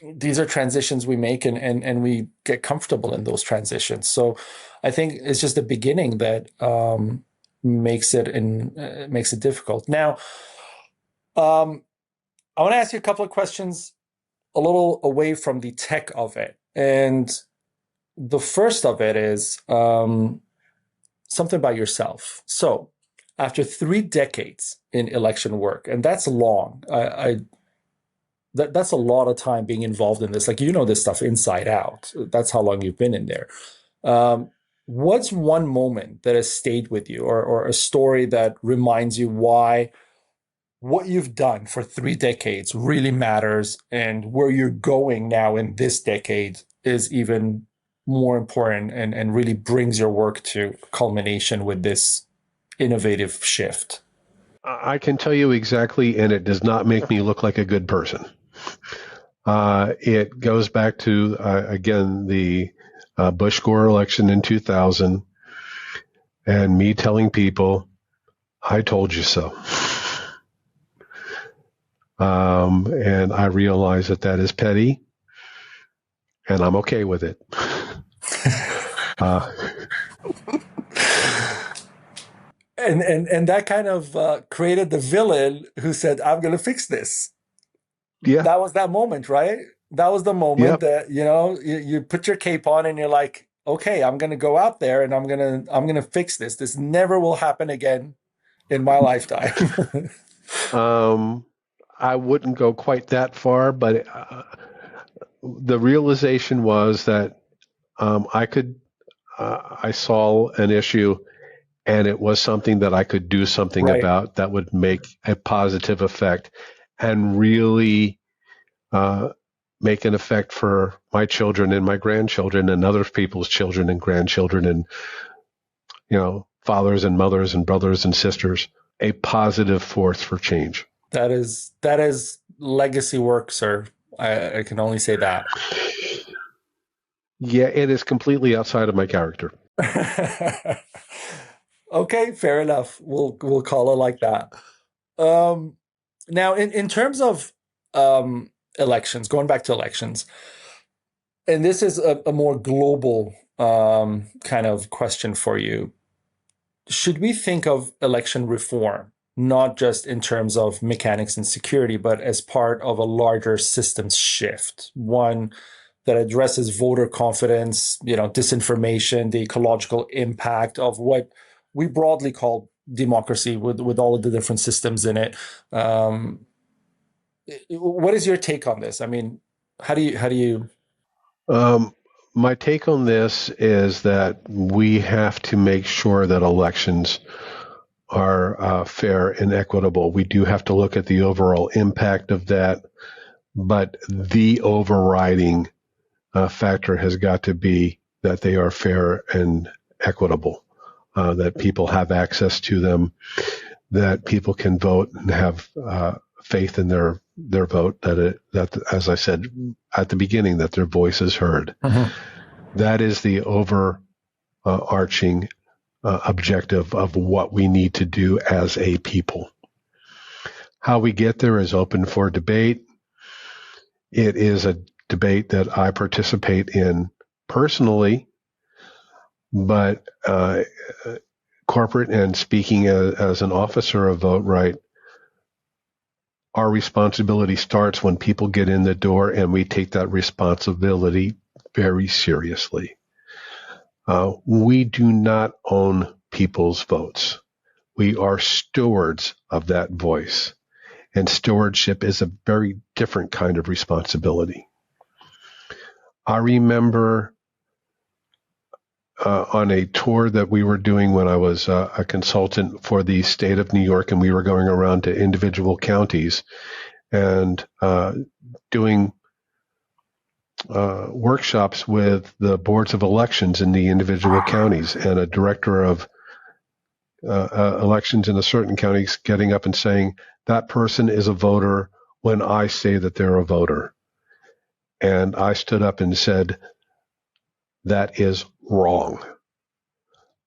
these are transitions we make, and we get comfortable in those transitions. So I think it's just the beginning that makes it difficult. Now, I want to ask you a couple of questions a little away from the tech of it. And the first of it is something about yourself. So after 3 decades in election work, and that's long, that's a lot of time being involved in this. Like, this stuff inside out. That's how long you've been in there. What's one moment that has stayed with you, or a story that reminds you why what you've done for 3 decades really matters, and where you're going now in this decade is even more important, and really brings your work to culmination with this innovative shift? I can tell you exactly, and it does not make me look like a good person. It goes back to, again, the Bush-Gore election in 2000, and me telling people, I told you so. And I realize that is petty, and I'm okay with it. And that kind of created the villain who said, I'm going to fix this. Yeah. That was that moment, right? That was the moment that, you put your cape on and you're like, okay, I'm going to go out there and I'm going to fix this. This never will happen again in my lifetime. I wouldn't go quite that far, but the realization was that I saw an issue, and it was something that I could do something Right. about that would make a positive effect and really make an effect for my children and my grandchildren and other people's children and grandchildren, and fathers and mothers and brothers and sisters. A positive force for change. That is legacy work, sir. I can only say that. Yeah, it is completely outside of my character. Okay, fair enough. We'll call it like that. Now, in terms of elections, going back to elections, and this is a more global kind of question for you. should we think of election reform not just in terms of mechanics and security, but as part of a larger systems shift, one that addresses voter confidence, disinformation, the ecological impact of what we broadly call democracy, with all of the different systems in it. What is your take on this? I mean, how do you? Um, my take on this is that we have to make sure that elections are fair and equitable. We do have to look at the overall impact of that, but the overriding factor has got to be that they are fair and equitable, that people have access to them, that people can vote and have faith in their vote, that as I said at the beginning, that their voice is heard. Mhm. That is the overarching objective of what we need to do as a people. How we get there is open for debate. It is a debate that I participate in personally, but corporate and speaking as an officer of VotRite, our responsibility starts when people get in the door, and we take that responsibility very seriously. We do not own people's votes. We are stewards of that voice. And stewardship is a very different kind of responsibility. I remember on a tour that we were doing when I was a consultant for the state of New York, and we were going around to individual counties and doing workshops with the boards of elections in the individual counties, and a director of elections in a certain county getting up and saying, that person is a voter when I say that they're a voter. And I stood up and said, that is wrong.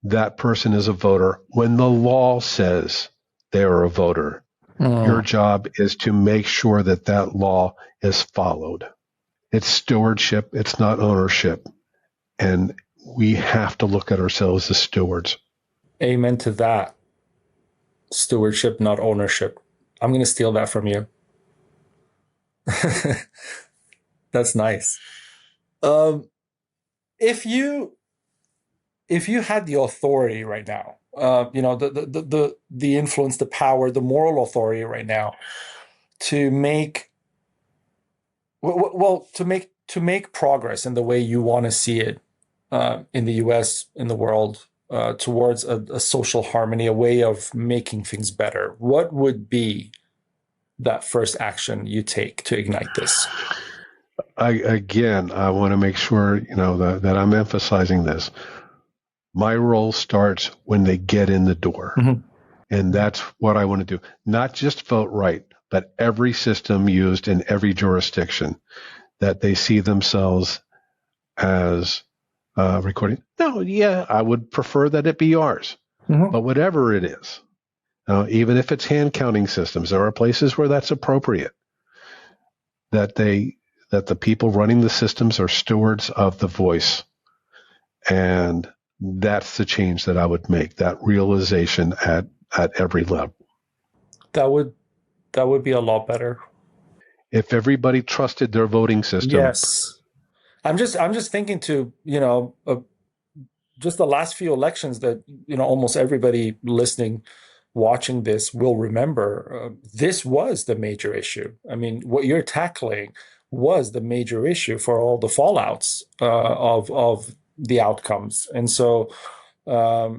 That person is a voter when the law says they are a voter. Your job is to make sure that that law is followed. It's stewardship. It's not ownership. And we have to look at ourselves as stewards. Amen to that. Stewardship, not ownership. I'm going to steal that from you. That's nice. Um, if you if you had the authority right now, the influence, the power, the moral authority right now to make to make progress in the way you want to see it, in the U.S., in the world, towards a social harmony, a way of making things better, what would be that first action you take to ignite this? I want to make sure, that I'm emphasizing this. My role starts when they get in the door. Mm-hmm. And that's what I want to do. Not just VotRite, but every system used in every jurisdiction, that they see themselves as recording. No, yeah, I would prefer that it be ours. Mm-hmm. But whatever it is, even if it's hand counting systems, there are places where that's appropriate. That the people running the systems are stewards of the voice. And that's the change that I would make, that realization at every level. That would be a lot better. If everybody trusted their voting system. Yes. I'm just thinking to, just the last few elections that, almost everybody listening, watching this will remember. This was the major issue. I mean, what you're tackling was the major issue for all the fallouts, of the outcomes. And so,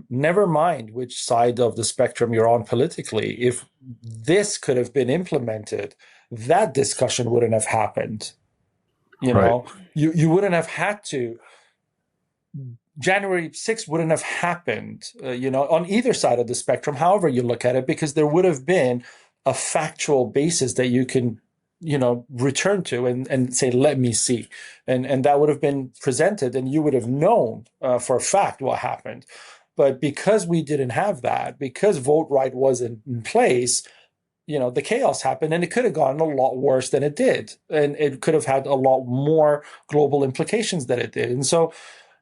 never mind which side of the spectrum you're on politically, if this could have been implemented, that discussion wouldn't have happened. Right. You wouldn't have had to. January 6th wouldn't have happened, on either side of the spectrum, however you look at it, because there would have been a factual basis that you can, return to and say, let me see. And that would have been presented, and you would have known, for a fact what happened. But because we didn't have that, because VotRite wasn't in place, the chaos happened, and it could have gone a lot worse than it did. And it could have had a lot more global implications than it did. And so,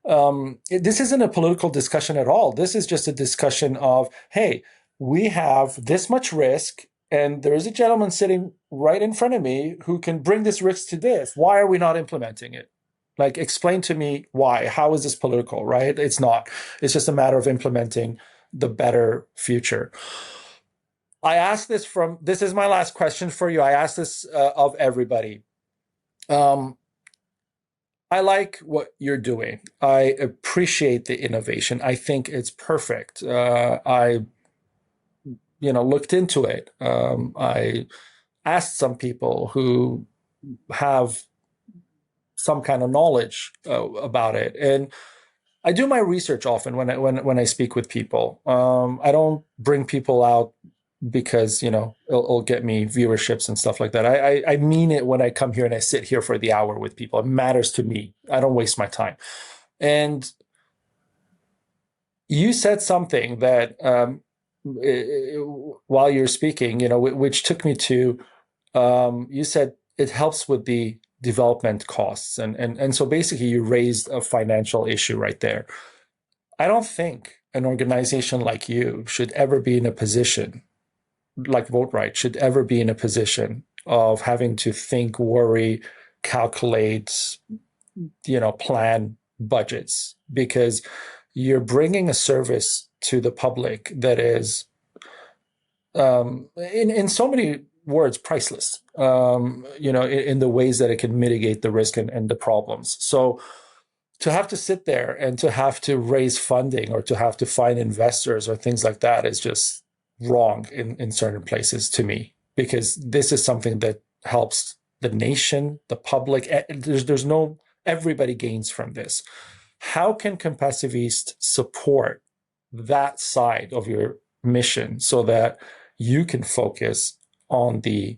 This isn't a political discussion at all. This is just a discussion of, hey, we have this much risk, and there is a gentleman sitting right in front of me who can bring this risk to this. Why are we not implementing it? Like, explain to me why. How is this political, right? It's not. It's just a matter of implementing the better future. I asked this this is my last question for you. I asked this of everybody. Um, I like what you're doing. I appreciate the innovation. I think it's perfect. I looked into it. I asked some people who have some kind of knowledge about it, and I do my research often when I speak with people. I don't bring people out because it'll get me viewerships and stuff like that. I mean it when I come here and I sit here for the hour with people. It matters to me. I don't waste my time. And you said something that while you're speaking, which took me to you said it helps with the development costs, and so basically you raised a financial issue right there. I don't think an organization like you should ever be in a position like VotRite should ever be in a position of having to think, worry, calculate, plan budgets, because you're bringing a service to the public that is, in so many words, priceless. In the ways that it can mitigate the risk and the problems. So to have to sit there and to have to raise funding or to have to find investors or things like that is just wrong in certain places to me, because this is something that helps the nation, the public. There's no, everybody gains from this. How can Compassiviste support that side of your mission so that you can focus on the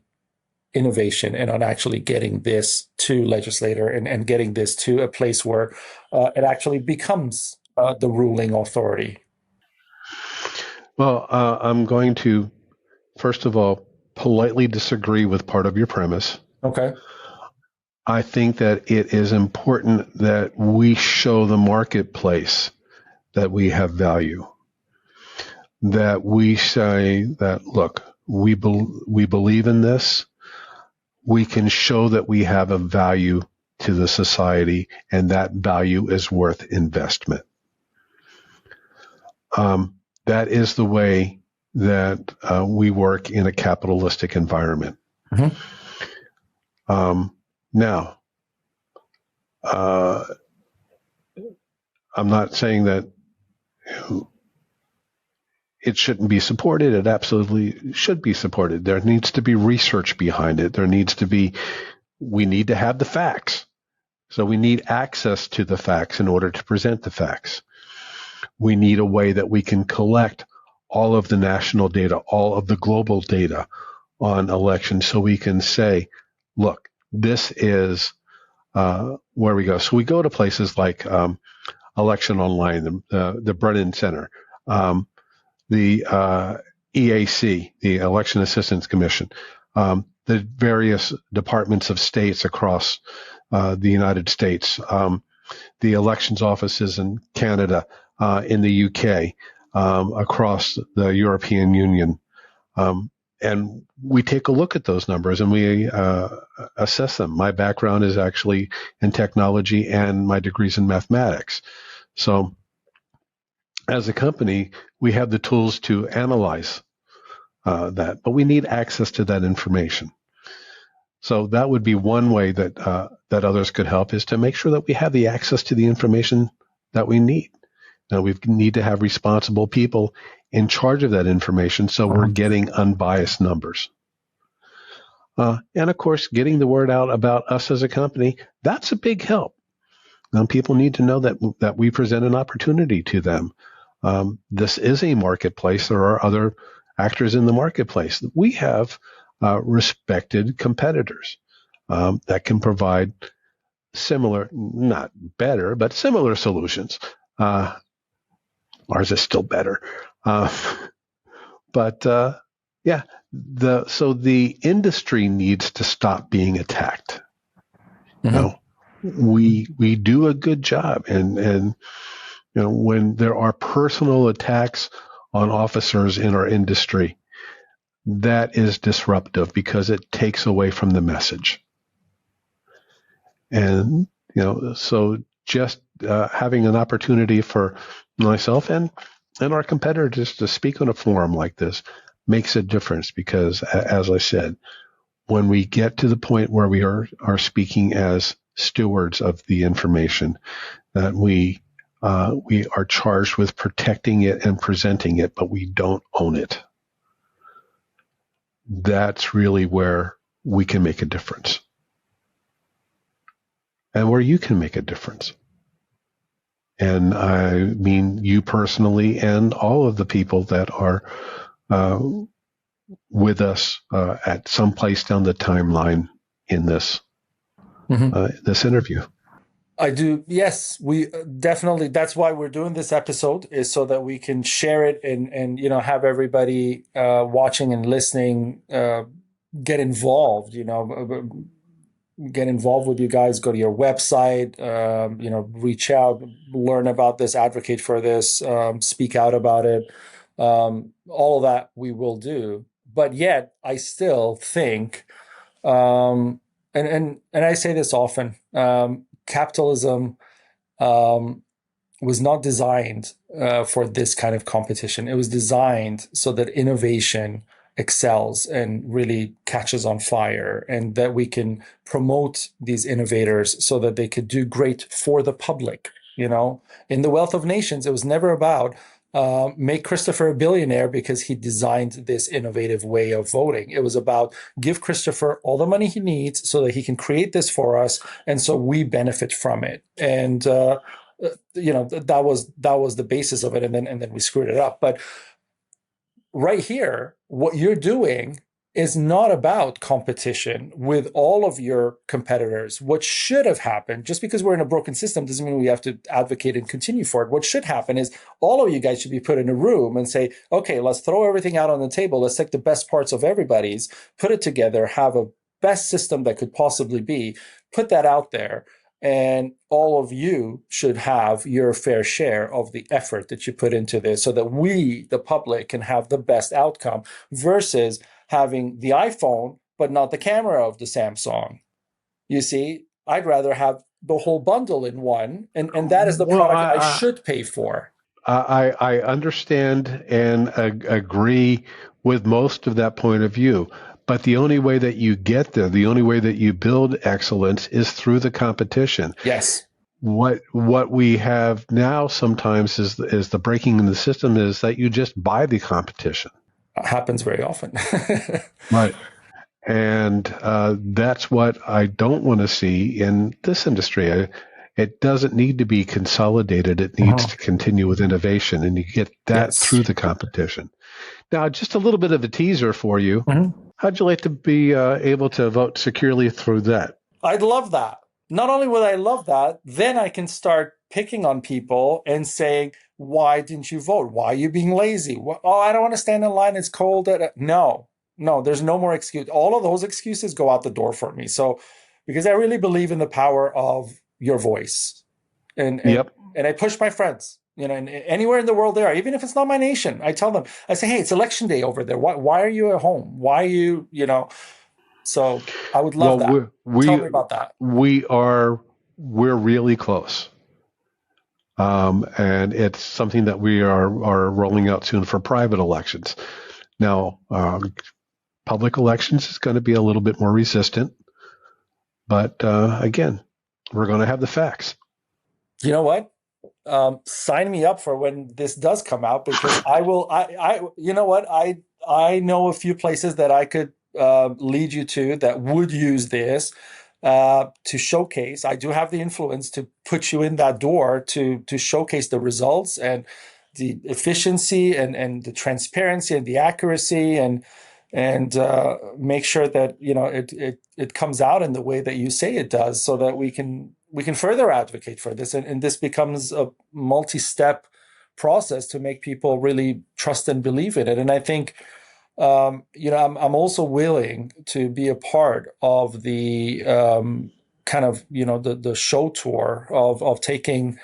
innovation and on actually getting this to legislator and getting this to a place where it actually becomes the ruling authority? Well, I'm going to, first of all, politely disagree with part of your premise. Okay. I think that it is important that we show the marketplace that we have value, that we say that, look, we believe in this. We can show that we have a value to the society, and that value is worth investment. That is the way that we work in a capitalistic environment. Mm-hmm. Now, I'm not saying that it shouldn't be supported. It absolutely should be supported. There needs to be research behind it. We need to have the facts. So we need access to the facts in order to present the facts. We need a way that we can collect all of the national data, all of the global data on elections, so we can say, look, this is where we go. So we go to places like Election Online, the Brennan Center, the EAC, the Election Assistance Commission, the various departments of states across the United States, the elections offices in Canada, in the UK, across the European Union. And we take a look at those numbers and we assess them. My background is actually in technology and my degree's in mathematics. So as a company, we have the tools to analyze that, but we need access to that information. So that would be one way that others could help, is to make sure that we have the access to the information that we need. Now, we need to have responsible people in charge of that information, so we're getting unbiased numbers. And of course, getting the word out about us as a company, that's a big help. People need to know that we present an opportunity to them. This is a marketplace. There are other actors in the marketplace. We have respected competitors that can provide similar, not better, but similar solutions. Ours is still better. But yeah, so the industry needs to stop being attacked. Mm-hmm. we do a good job. And when there are personal attacks on officers in our industry, that is disruptive because it takes away from the message. And so just having an opportunity for myself and our competitors to speak on a forum like this makes a difference, because, as I said, when we get to the point where we are speaking as stewards of the information, that we are charged with protecting it and presenting it, but we don't own it. That's really where we can make a difference, and where you can make a difference. And I mean you personally and all of the people that are with us at some place down the timeline in this this interview. I do. Yes, we definitely. That's why we're doing this episode, is so that we can share it and have everybody watching and listening get involved. Get involved with you guys. Go to your website. Reach out, learn about this, advocate for this, speak out about it. All of that we will do. But yet, I still think, and I say this often. Capitalism was not designed for this kind of competition. It was designed so that innovation excels and really catches on fire, and that we can promote these innovators so that they could do great for the public. In the Wealth of Nations, it was never about make Christopher a billionaire because he designed this innovative way of voting. It was about give Christopher all the money he needs so that he can create this for us, and so we benefit from it. And that was the basis of it, and then we screwed it up. But right here, what you're doing is not about competition with all of your competitors. What should have happened, just because we're in a broken system doesn't mean we have to advocate and continue for it. What should happen is all of you guys should be put in a room and say, okay, let's throw everything out on the table. Let's take the best parts of everybody's, put it together, have a best system that could possibly be, put that out there. And all of you should have your fair share of the effort that you put into this, so that we, the public, can have the best outcome, versus having the iPhone, but not the camera of the Samsung. You see, I'd rather have the whole bundle in one, and that is the product I should pay for. I understand and agree with most of that point of view. But the only way that you get there, the only way that you build excellence, is through the competition. Yes. What we have now sometimes is the breaking in the system is that you just buy the competition. It happens very often. Right. And that's what I don't want to see in this industry. It doesn't need to be consolidated. It needs to continue with innovation, and you get that through the competition. Now, just a little bit of a teaser for you. How'd you like to be able to vote securely through that? I'd love that. Not only would I love that, then I can start picking on people and saying, why didn't you vote? Why are you being lazy? Oh, I don't want to stand in line. It's cold. No, there's no more excuse. All of those excuses go out the door for me. So, because I really believe in the power of your voice. And I push my friends, and anywhere in the world they are, even if it's not my nation, I tell them, I say, hey, it's election day over there. Why are you at home? Why are you, So I would love that. Tell me about that. We're really close. And it's something that we are rolling out soon for private elections. Now, public elections is going to be a little bit more resistant, but again, we're going to have the facts. You know what? Sign me up for when this does come out, because I will. You know what? I know a few places that I could lead you to that would use this to showcase. I do have the influence to put you in that door to showcase the results and the efficiency and the transparency and the accuracy and make sure that it comes out in the way that you say it does, so that we can further advocate for this, and this becomes a multi-step process to make people really trust and believe in it. And I think I'm also willing to be a part of the kind of, the show tour of taking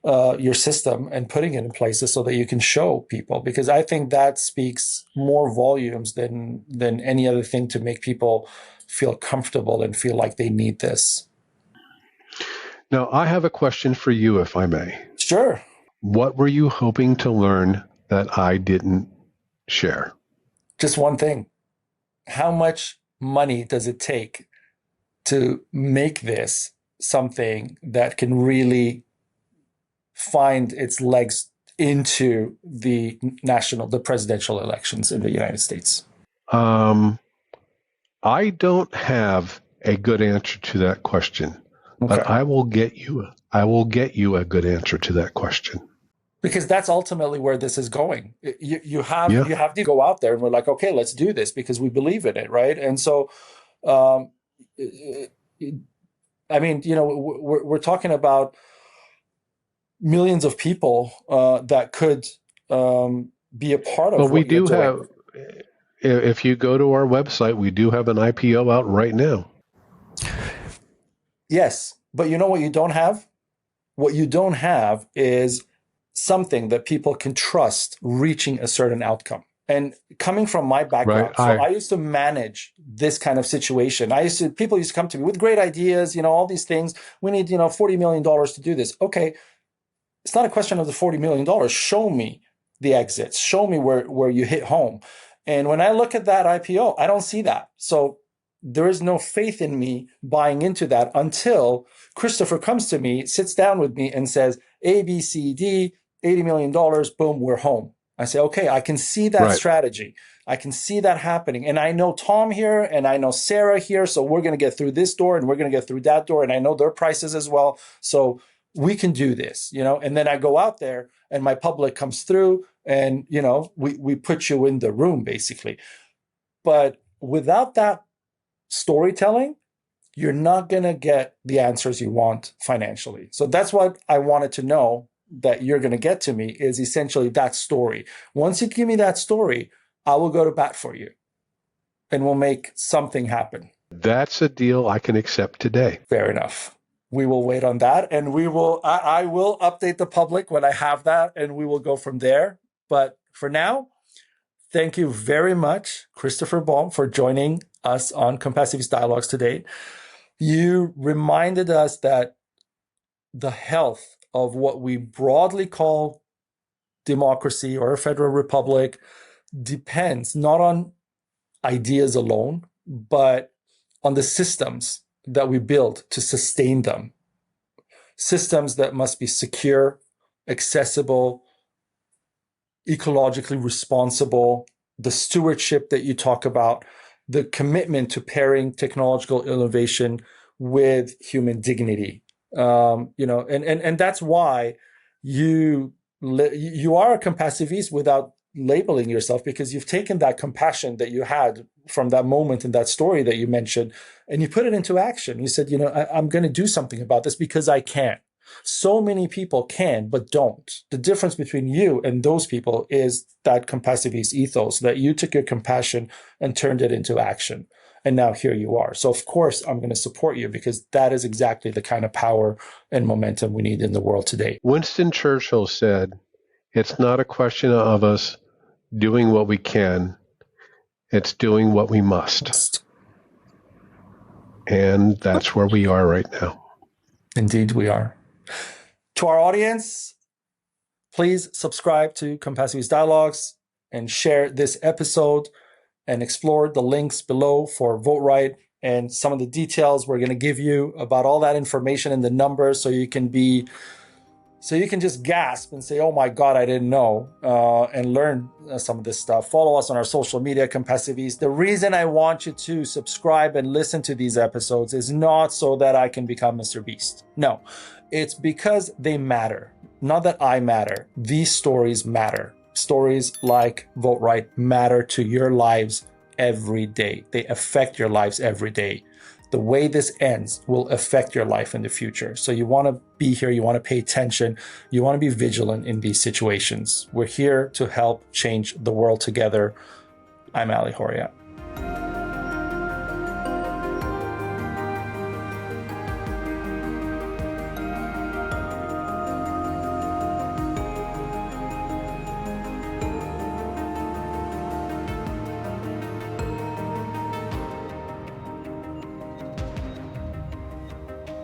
your system and putting it in places so that you can show people, because I think that speaks more volumes than any other thing to make people feel comfortable and feel like they need this. Now, I have a question for you, if I may. Sure. What were you hoping to learn that I didn't share? Just one thing. How much money does it take to make this something that can really find its legs into the presidential elections in the United States? I don't have a good answer to that question, but Okay. I will get you a good answer to that question. Because that's ultimately where this is going. You have Yeah. to go out there and we're like, okay, let's do this because we believe in it, right? And so, I mean, we're talking about millions of people that could be a part of Well, we what you're do doing. have, if you go to our website, we do have an IPO out right now. Yes, but you know what you don't have? What you don't have is something that people can trust reaching a certain outcome. And coming from my background, Right. I used to manage this kind of situation. People used to come to me with great ideas, all these things. We need, $40 million to do this. Okay. It's not a question of the $40 million. Show me the exits. Show me where you hit home. And when I look at that IPO, I don't see that. So there is no faith in me buying into that until Christopher comes to me, sits down with me and says, A, B, C, D, $80 million, boom, we're home. I say, okay, I can see that strategy. I can see that happening. And I know Tom here and I know Sarah here. So we're going to get through this door and we're going to get through that door. And I know their prices as well. So we can do this, and then I go out there and my public comes through and, we put you in the room basically. But without that storytelling, you're not going to get the answers you want financially. So that's what I wanted to know that you're going to get to me is essentially that story. Once you give me that story, I will go to bat for you and we'll make something happen. That's a deal I can accept today. Fair enough. We will wait on that and I will update the public when I have that and we will go from there. But for now, thank you very much, Christopher Baum, for joining us on Compassiviste Dialogues today. You reminded us that the health of what we broadly call democracy or a federal republic depends not on ideas alone, but on the systems that we build to sustain them. Systems that must be secure, accessible, ecologically responsible, the stewardship that you talk about, the commitment to pairing technological innovation with human dignity. And that's why you are a compassiviste without labeling yourself, because you've taken that compassion that you had from that moment in that story that you mentioned, and you put it into action. You said, I'm going to do something about this because I can. So many people can, but don't. The difference between you and those people is that compassiviste ethos, that you took your compassion and turned it into action. And now here you are. So of course, I'm going to support you because that is exactly the kind of power and momentum we need in the world today. Winston Churchill said, it's not a question of us doing what we can. It's doing what we must. And that's where we are right now. Indeed, we are. To our audience, please subscribe to Compassiviste Dialogues and share this episode and explore the links below for VotRite and some of the details we're going to give you about all that information and the numbers so you can just gasp and say, oh my God, I didn't know, and learn some of this stuff. Follow us on our social media, Compassiviste. The reason I want you to subscribe and listen to these episodes is not so that I can become Mr. Beast. No, it's because they matter. Not that I matter. These stories matter. Stories like VotRite matter to your lives every day. They affect your lives every day. The way this ends will affect your life in the future. So you want to be here. You want to pay attention. You want to be vigilant in these situations. We're here to help change the world together. I'm Ali Horia.